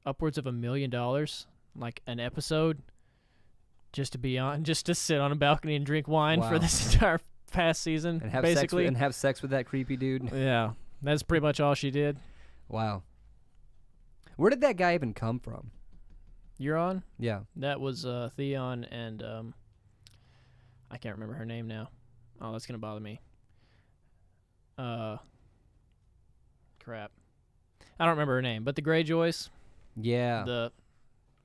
$1 million, like an episode, just to sit on a balcony and drink wine for this entire past season, and have basically, and have sex with that creepy dude. Yeah, that's pretty much all she did. Wow. Where did that guy even come from? Euron? Yeah. That was Theon and I can't remember her name now. Oh, that's gonna bother me. Crap. I don't remember her name, but the Greyjoys. Yeah. The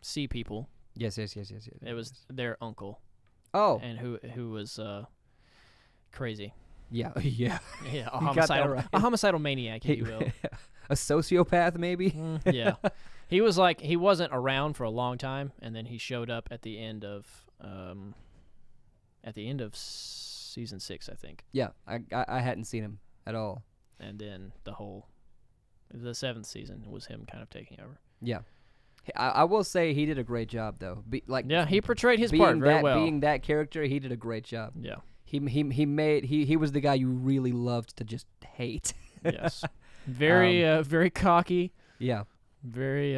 sea people. Yes. It was their uncle. Oh. And who was crazy. Yeah. Yeah. Yeah. A homicidal maniac, if you will. A sociopath, maybe. Yeah. He wasn't around for a long time, and then he showed up at the end of season 6, I think. Yeah. I hadn't seen him at all. And then the 7th season was him kind of taking over. Yeah. I will say he did a great job, though. He portrayed his part very well. Being that character, he did a great job. Yeah. He was the guy you really loved to just hate. Yes. Very very cocky. Yeah. Very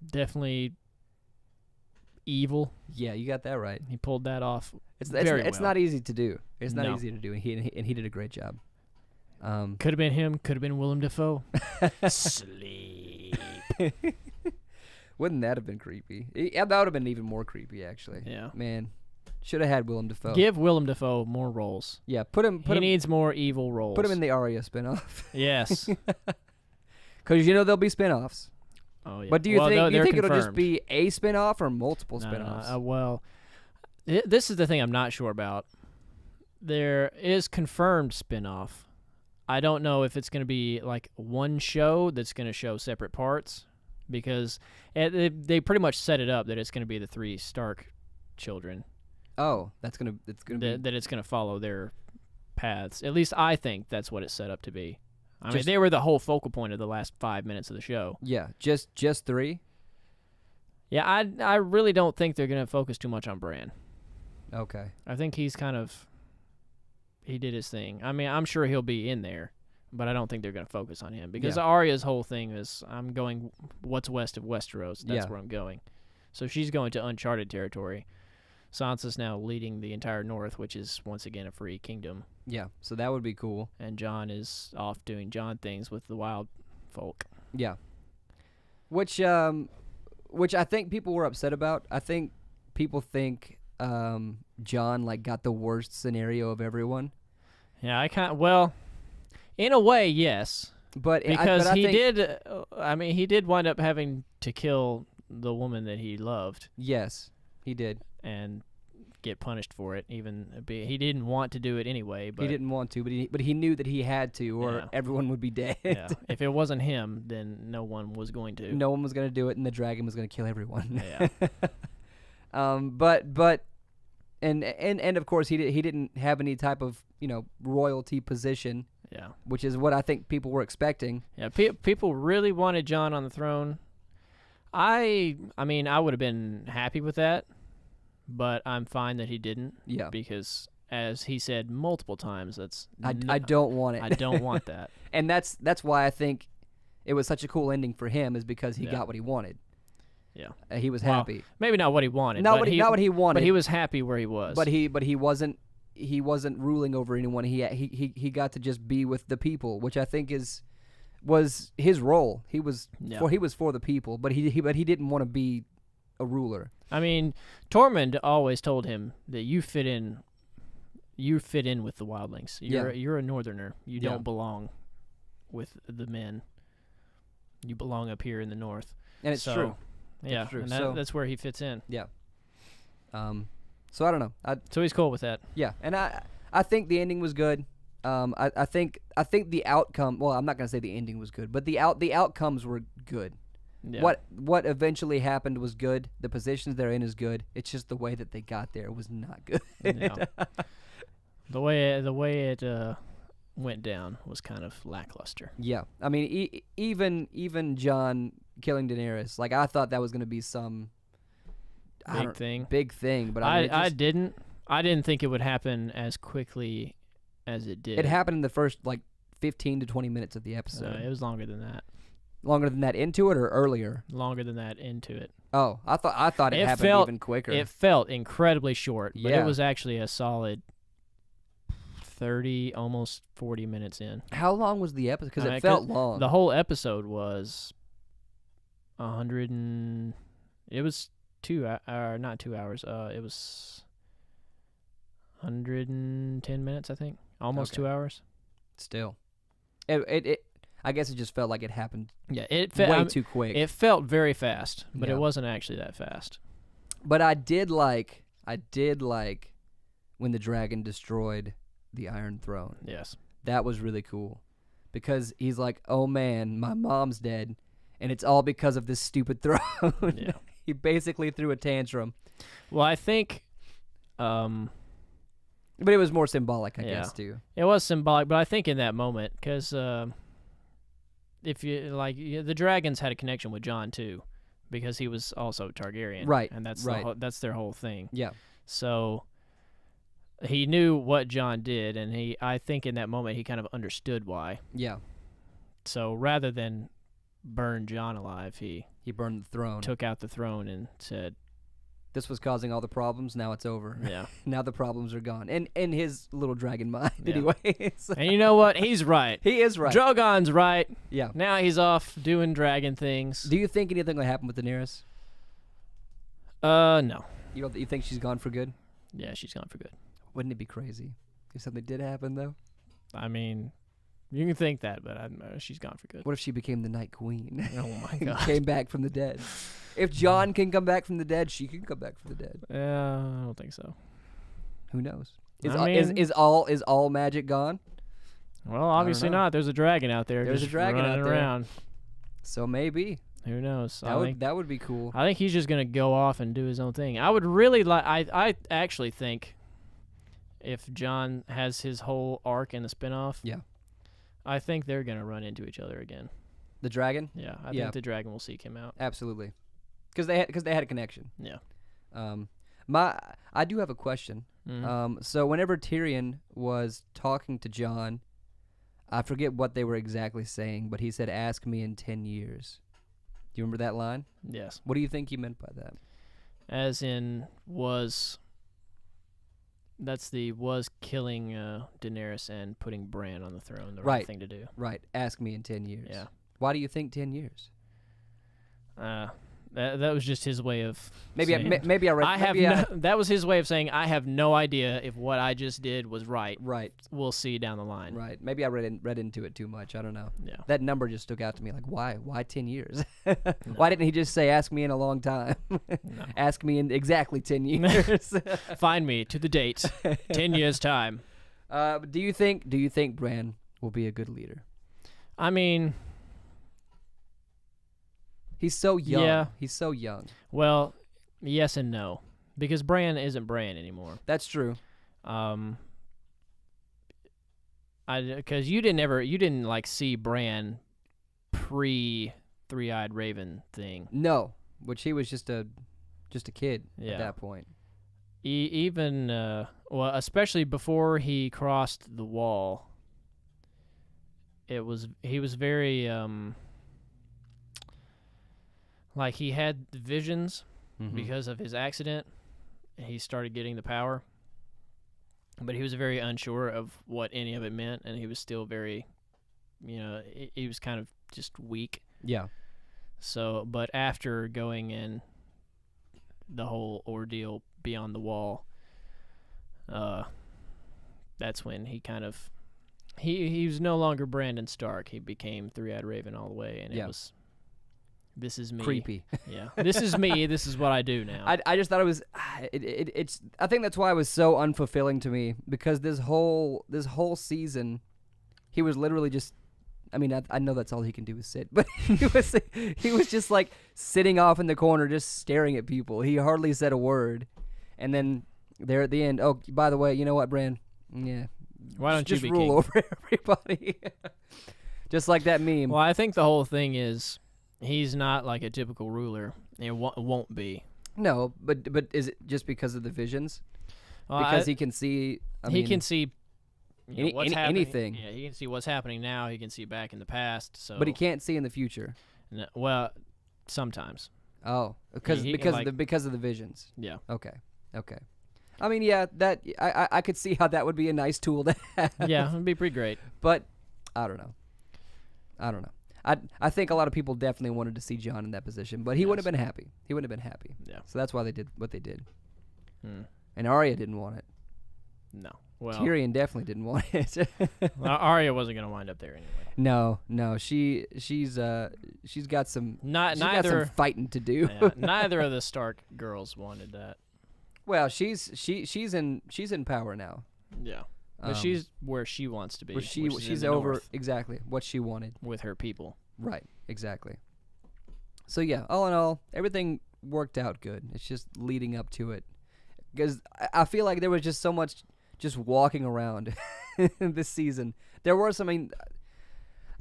definitely evil. Yeah, you got that right. He pulled that off. It's not easy to do. It's not easy to do, and he did a great job. Could have been him. Could have been Willem Dafoe. Sleep. Wouldn't that have been creepy? That would have been even more creepy, actually. Yeah. Man, should have had Willem Dafoe. Give Willem Dafoe more roles. Yeah, he needs more evil roles. Put him in the Arya spinoff. Yes. Because there'll be spinoffs. Oh yeah. But do you think it'll just confirmed. be a spinoff or multiple No, spinoffs? well, this is the thing I'm not sure about. There is confirmed spinoff. I don't know if it's going to be like one show that's going to show separate parts, because they pretty much set it up that it's going to be the 3 Stark children. Oh, it's gonna be that it's going to follow their paths. At least I think that's what it's set up to be. I mean, they were the whole focal point of the last 5 minutes of the show. Yeah, just 3. Yeah, I really don't think they're going to focus too much on Bran. Okay. I think he did his thing. I mean, I'm sure he'll be in there, but I don't think they're going to focus on him, because Arya's whole thing is, I'm going what's west of Westeros. That's where I'm going. So she's going to uncharted territory. Sansa's now leading the entire north, which is once again a free kingdom. Yeah, so that would be cool. And Jon is off doing Jon things with the wild folk. Yeah. Which I think people were upset about. I think people think Jon like got the worst scenario of everyone. Yeah, well, in a way, yes. But because he did wind up having to kill the woman that he loved. Yes, he did. And get punished for it. He didn't want to do it anyway. But he didn't want to, but he knew that he had to, or everyone would be dead. Yeah. If it wasn't him, then no one was going to. No one was going to do it, and the dragon was going to kill everyone. Yeah. And of course he didn't have any type of royalty position. Yeah. Which is what I think people were expecting. Yeah. People really wanted Jon on the throne. I mean, I would have been happy with that. But I'm fine that he didn't. Yeah. Because, as he said multiple times, I don't want it. I don't want that. And that's why I think it was such a cool ending for him, is because he got what he wanted. Yeah. He was happy. Maybe not what he wanted. Not what he wanted. But he was happy where he was. But he wasn't ruling over anyone. He got to just be with the people, which I think was his role. He was for the people, but he didn't want to be a ruler. I mean, Tormund always told him that you fit in with the wildlings. You're a northerner. You don't belong with the men. You belong up here in the north. And it's true. Yeah, it's true. And that's where he fits in. Yeah. So I don't know. So he's cool with that. Yeah, and I think the ending was good. I think the outcome. Well, I'm not gonna say the ending was good, but the outcomes were good. Yeah. What eventually happened was good. The positions they're in is good. It's just the way that they got there was not good. Yeah. The way it went down was kind of lackluster. Yeah, I mean, even Jon killing Daenerys, like I thought that was going to be some big thing, but I didn't think it would happen as quickly as it did. It happened in the first 15 to 20 minutes of the episode. No, it was longer than that. Longer than that into it, or earlier? Longer than that into it. Oh, I thought it happened even quicker. It felt incredibly short, but it was actually a solid 30, almost 40 minutes in. How long was the episode? Because it felt long. The whole episode was 100 and... It was not 2 hours. It was 110 minutes, I think. Almost 2 hours. Still. It I guess it just felt like it happened way too quick. It felt very fast, but it wasn't actually that fast. But I did like when the dragon destroyed the Iron Throne. Yes. That was really cool. Because he's like, oh man, my mom's dead, and it's all because of this stupid throne. Yeah. He basically threw a tantrum. Well, I think... but it was more symbolic, I guess, too. It was symbolic, but I think in that moment, because... if you the dragons had a connection with Jon too, because he was also Targaryen, right? And that's that's their whole thing. Yeah. So he knew what Jon did, and I think in that moment he kind of understood why. Yeah. So rather than burn Jon alive, he burned the throne, took out the throne, and said, "This was causing all the problems. Now it's over. Yeah. Now the problems are gone." And in his little dragon mind, anyway. And you know what? He's right. He is right. Drogon's right. Yeah. Now he's off doing dragon things. Do you think anything will happen with Daenerys? No. You think she's gone for good? Yeah, she's gone for good. Wouldn't it be crazy if something did happen, though? I mean, You can think that, but she's gone for good. What if she became the Night Queen? Oh my god! Came back from the dead. If Jon can come back from the dead, she can come back from the dead. I don't think so. Who knows? Is all magic gone? Well, obviously not. There's a dragon out there. There's a dragon out there. Around. So maybe. Who knows? That would be cool. I think he's just gonna go off and do his own thing. I would really like. I actually think if Jon has his whole arc in the spinoff, I think they're gonna run into each other again. The dragon? Yeah, I think the dragon will seek him out. Absolutely, because they had a connection. Yeah. I do have a question. Mm-hmm. So whenever Tyrion was talking to Jon, I forget what they were exactly saying, but he said, "Ask me in 10 years." Do you remember that line? Yes. What do you think he meant by that? As in that's killing Daenerys and putting Bran on the throne the right thing to do. Right. Ask me in 10 years. Yeah. Why do you think 10 years? That was just his way of maybe I read. That was his way of saying I have no idea if what I just did was right. Right. We'll see down the line. Right. Maybe I read into it too much. I don't know. Yeah. That number just stuck out to me. Like, why 10 years? Why didn't he just say ask me in a long time? No. Ask me in exactly 10 years. Find me to the date. 10 years time. Do you think Bran will be a good leader? I mean, he's so young. Yeah. He's so young. Well, yes and no, because Bran isn't Bran anymore. That's true. Because you didn't like see Bran pre Three-Eyed Raven thing. No, which he was just a kid at that point. Even especially before he crossed the wall. He was very like he had visions because of his accident. He started getting the power, but he was very unsure of what any of it meant, and he was still very, he was kind of just weak. Yeah. So, but after going in the whole ordeal beyond the wall, that's when he kind of he was no longer Brandon Stark. He became Three-Eyed Raven all the way, and it was, this is me. Creepy. Yeah, this is me. This is what I do now. I just thought it was, it's. I think that's why it was so unfulfilling to me, because this whole season, he was literally just. I mean, I know that's all he can do is sit, but he was just like sitting off in the corner, just staring at people. He hardly said a word, and then there at the end. Oh, by the way, you know what, Bran? Yeah. Why don't just you be rule king? over everybody? Just like that meme. Well, I think the whole thing is he's not like a typical ruler. It won't be. No, but is it just because of the visions? Well, because he can see. He can see what's happening. Anything. Yeah, he can see what's happening now. He can see back in the past. So, but he can't see in the future. No, well, sometimes. Oh, because of the visions. Yeah. Okay. I mean, yeah, that I could see how that would be a nice tool to have. Yeah, it'd be pretty great. But I don't know. I think a lot of people definitely wanted to see Jon in that position, but he wouldn't have been happy. Yeah. So that's why they did what they did. Hmm. And Arya didn't want it. No. Well, Tyrion definitely didn't want it. Well, Arya wasn't going to wind up there anyway. No, she's got some got some fighting to do. Yeah, neither of the Stark girls wanted that. Well, she's in power now. Yeah. But she's where she wants to be. She's over exactly what she wanted with her people. Right, exactly. So yeah, all in all, everything worked out good. It's just leading up to it, because I feel like there was just so much just walking around this season. There were some. I mean,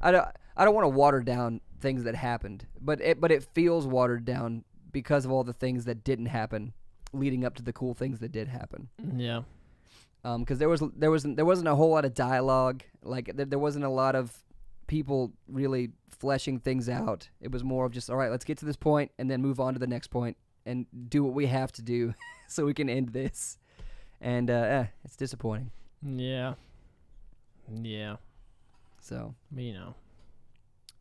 I don't want to water down things that happened, but it feels watered down because of all the things that didn't happen, leading up to the cool things that did happen. Yeah. Because there wasn't a whole lot of dialogue. Like there wasn't a lot of people really fleshing things out. It was more of just, all right, let's get to this point and then move on to the next point and do what we have to do so we can end this. And it's disappointing. Yeah. Yeah. So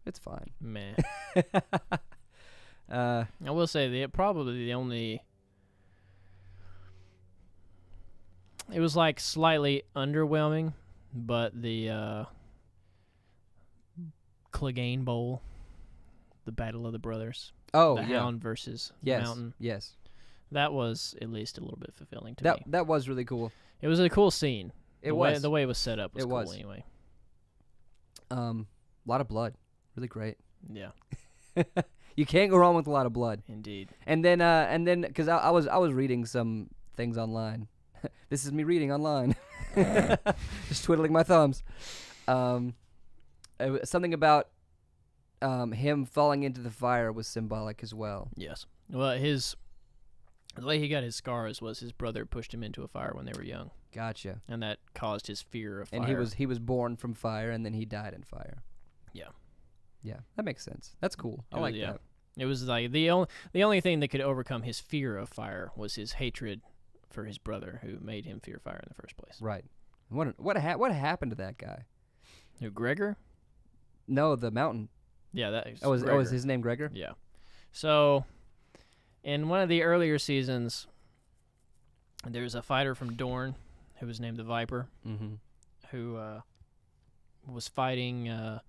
it's fine. Meh. I will say probably the only. It was like slightly underwhelming, but the Clegane Bowl, the Battle of the Brothers. Oh, the Hound versus the Mountain. Yes. That was at least a little bit fulfilling to me. That was really cool. It was a cool scene. The way it was set up was cool anyway. A lot of blood. Really great. Yeah. You can't go wrong with a lot of blood. Indeed. And then because I was reading some things online. This is me reading online. Just twiddling my thumbs. Something about him falling into the fire was symbolic as well. Yes. Well, the way he got his scars was his brother pushed him into a fire when they were young. Gotcha. And that caused his fear of fire. And he was born from fire, and then he died in fire. Yeah. Yeah, that makes sense. That's cool. I like that. It was like the only thing that could overcome his fear of fire was his hatred for his brother, who made him fear fire in the first place. Right. What happened to that guy? Who, Gregor? No, the mountain. Yeah, that is. Was his name Gregor? Yeah. So, in one of the earlier seasons, there's a fighter from Dorne who was named the Viper, who was fighting a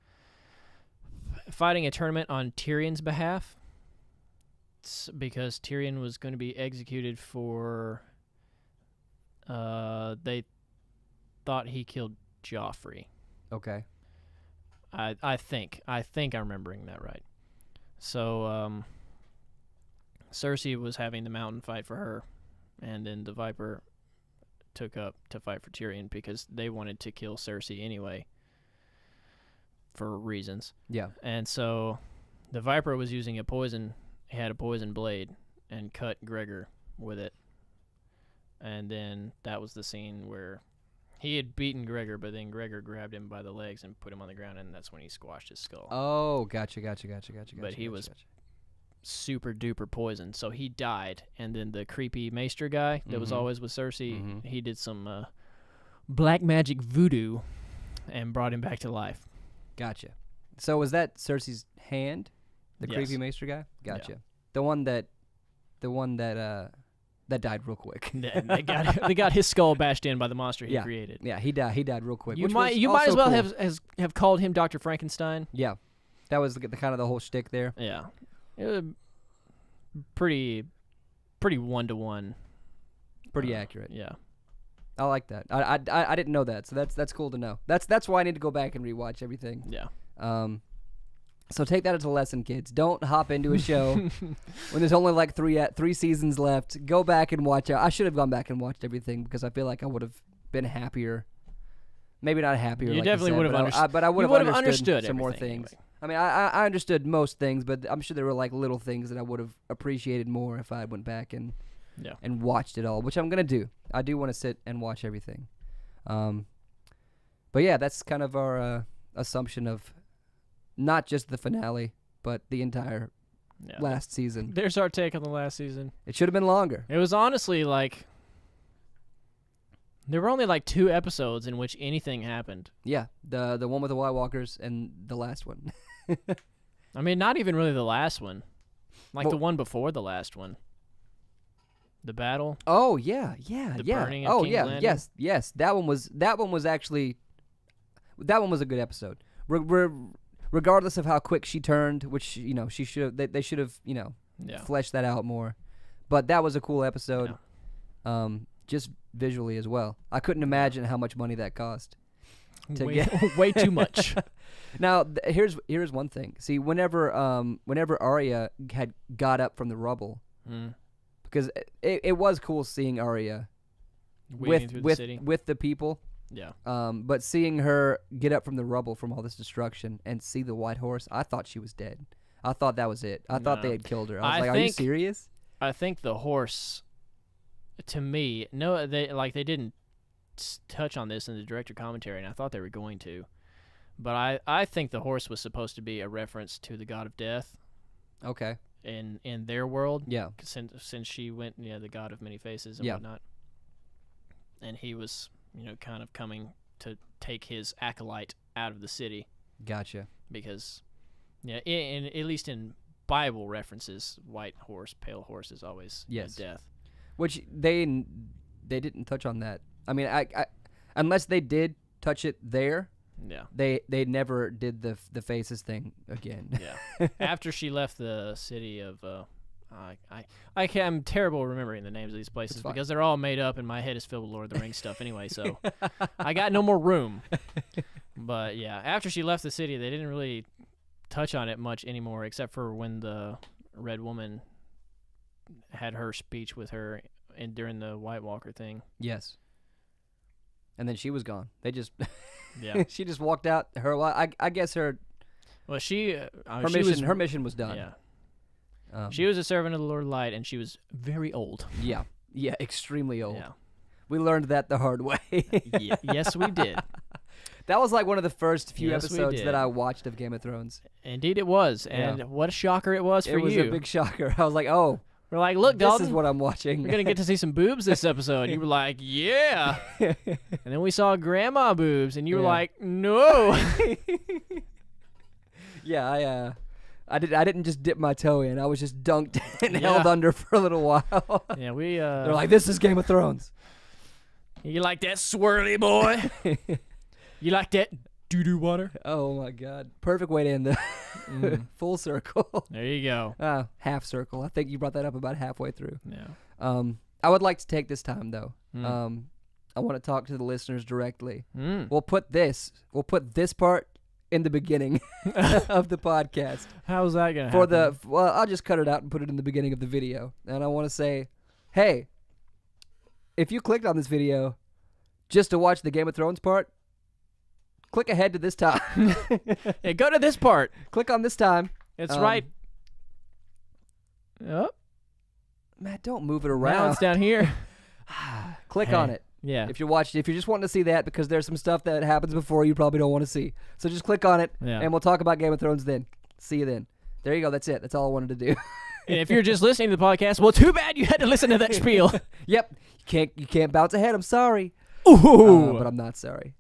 tournament on Tyrion's behalf because Tyrion was going to be executed for. They thought he killed Joffrey. Okay. I think I'm remembering that right. So Cersei was having the Mountain fight for her, and then the Viper took up to fight for Tyrion because they wanted to kill Cersei anyway for reasons. Yeah. And so the Viper was using he had a poison blade and cut Gregor with it. And then that was the scene where he had beaten Gregor, but then Gregor grabbed him by the legs and put him on the ground, and that's when he squashed his skull. Oh, gotcha. But he was super duper poisoned, so he died. And then the creepy maester guy that was always with Cersei, he did some black magic voodoo and brought him back to life. Gotcha. So was that Cersei's hand, the creepy maester guy? Gotcha. Yeah. The one that died real quick. They got his skull bashed in by the monster he created. Yeah, he died real quick. You might as well have called him Dr. Frankenstein. Yeah, that was the kind of the whole shtick there. Yeah, it was pretty 1-to-1. Pretty accurate. Yeah, I like that. I didn't know that, so that's cool to know. That's why I need to go back and rewatch everything. Yeah. So take that as a lesson, kids. Don't hop into a show when there's only like three seasons left. Go back and watch it. I should have gone back and watched everything because I feel like I would have been happier. Maybe not happier. You like definitely would have understood. But I would have understood some more anyway. things. I mean, I understood most things, but I'm sure there were like little things that I would have appreciated more if I went back and watched it all, which I'm gonna do. I do want to sit and watch everything. But yeah, that's kind of our assumption of. Not just the finale, but the entire last season. There's our take on the last season. It should have been longer. It was honestly like... There were only like 2 episodes in which anything happened. Yeah, the one with the White Walkers and the last one. I mean, not even really the last one. Like the one before the last one. The battle. Oh, yeah. The burning of King's Landing. Yes. That one was actually... That one was a good episode. Regardless of how quick she turned, which she should have, they should have fleshed that out more. But that was a cool episode, just visually as well. I couldn't imagine how much money that cost. Way too much. Now here's one thing. See, whenever Arya had got up from the rubble, because it was cool seeing Arya with the people. Yeah. But seeing her get up from the rubble from all this destruction and see the white horse, I thought she was dead. I thought that was it. I thought they had killed her. I was like, are you serious? I think the horse, to me, they didn't touch on this in the director commentary, and I thought they were going to. But I think the horse was supposed to be a reference to the god of death. Okay. In their world. Yeah. Since she went, the god of many faces and whatnot. And he was... kind of coming to take his acolyte out of the city. Gotcha. Because, at least in Bible references, white horse, pale horse is always death. Which they didn't touch on that. I mean, I unless they did touch it there, Yeah. They never did the faces thing again. Yeah. After she left the city of I'm terrible remembering the names of these places because they're all made up and my head is filled with Lord of the Rings stuff anyway, so I got no more room. But yeah, after she left the city, they didn't really touch on it much anymore except for when the Red Woman had her speech with her during the White Walker thing. Yes. And then she was gone. They just yeah. She just walked out. I guess her her mission was done. Yeah. She was a servant of the Lord of Light, and she was very old. Yeah. Yeah, extremely old. Yeah. We learned that the hard way. Yes, we did. That was like one of the first few episodes that I watched of Game of Thrones. Indeed it was. And what a shocker it was for you. It was a big shocker. I was like, oh. We're like, look, Dalton. This is what I'm watching. We're going to get to see some boobs this episode. You were like, yeah. And then we saw grandma boobs, and you were like, no. Yeah, I didn't just dip my toe in. I was just dunked and held under for a little while. Yeah, they're like, this is Game of Thrones. You like that swirly boy? You like that doo-doo water? Oh, my God. Perfect way to end the full circle. There you go. Half circle. I think you brought that up about halfway through. Yeah. I would like to take this time, though. I want to talk to the listeners directly. We'll put this part in the beginning of the podcast. How's that going to happen? Well, I'll just cut it out and put it in the beginning of the video. And I want to say, hey, if you clicked on this video just to watch the Game of Thrones part, click ahead to this time. Yeah, go to this part. Click on this time. It's right. Oh. Matt, don't move it around. Now it's down here. Click on it. Yeah. If you're just wanting to see that because there's some stuff that happens before you probably don't want to see. So just click on it and we'll talk about Game of Thrones then. See you then. There you go. That's it. That's all I wanted to do. And if you're just listening to the podcast, well, too bad you had to listen to that spiel. Yep. You can't bounce ahead. I'm sorry. Ooh. But I'm not sorry.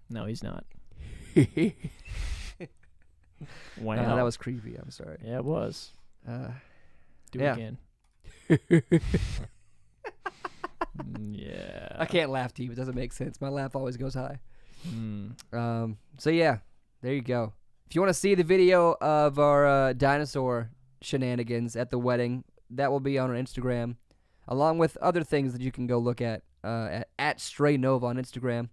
No, he's not. Wow. That was creepy. I'm sorry. Yeah, it was. Do it again. Yeah. I can't laugh deep. It doesn't make sense. My laugh always goes high. So yeah, there you go. If you want to see the video of our dinosaur shenanigans at the wedding, that will be on our Instagram, along with other things that you can go look at Stray Nova on Instagram.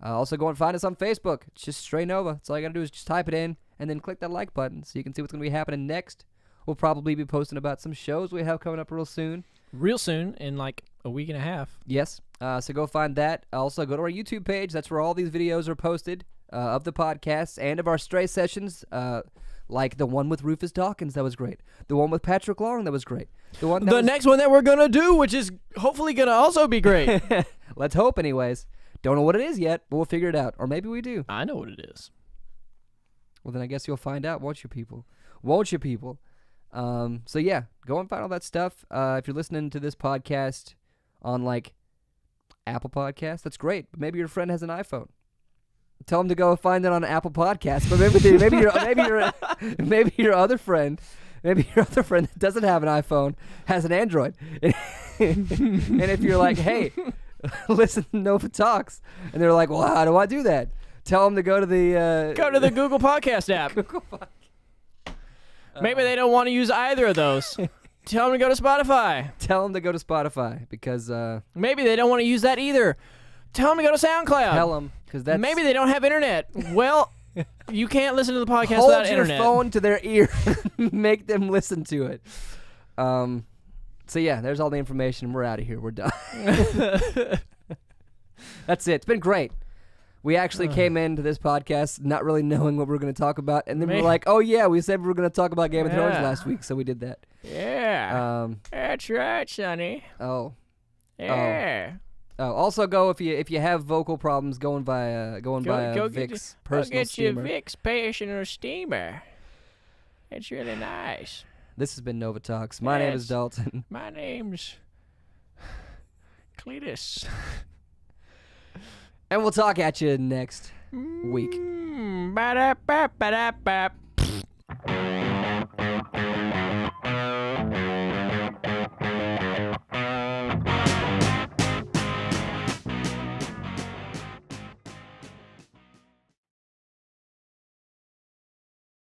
Also, go and find us on Facebook. It's just Stray Nova. That's all you got to do is just type it in and then click that like button so you can see what's going to be happening next. We'll probably be posting about some shows we have coming up real soon. Real soon, in like a week and a half. Yes. So go find that. Also, go to our YouTube page. That's where all these videos are posted of the podcasts and of our Stray sessions, like the one with Rufus Dawkins. That was great. The one with Patrick Long. That was great. The next one that we're going to do, which is hopefully going to also be great. Let's hope anyways. Don't know what it is yet, but we'll figure it out. Or maybe we do. I know what it is. Well, then I guess you'll find out, won't you people? Won't you people? So yeah, go and find all that stuff. If you're listening to this podcast on like Apple Podcasts, that's great. But maybe your friend has an iPhone. Tell them to go find it on Apple Podcasts. But maybe your other friend that doesn't have an iPhone has an Android. And if you're like, hey, listen to Nova Talks, and they're like, well, how do I do that? Tell them to go to the Google Podcast app. Google Podcast. Maybe they don't want to use either of those. Tell them to go to Spotify. Tell them to go to Spotify because maybe they don't want to use that either. Tell them to go to Soundcloud. Tell them because that's maybe they don't have internet. Well, you can't listen to the podcast without internet. Hold your phone to their ear. Make them listen to it. So yeah, there's all the information. We're out of here. We're done. That's it. It's been great. We actually came into this podcast not really knowing what we were going to talk about, and then we're like, oh yeah, we said we were going to talk about Game of Thrones last week, so we did that. Yeah. That's right, Sonny. Oh. Yeah. Oh. Also, go if you have vocal problems, go buy Vicks personal steamer. Go get your Vicks personal steamer. It's really nice. This has been Nova Talks. My name is Dalton. My name's Cletus. And we'll talk at you next week. Ba-da-ba-ba-da-ba.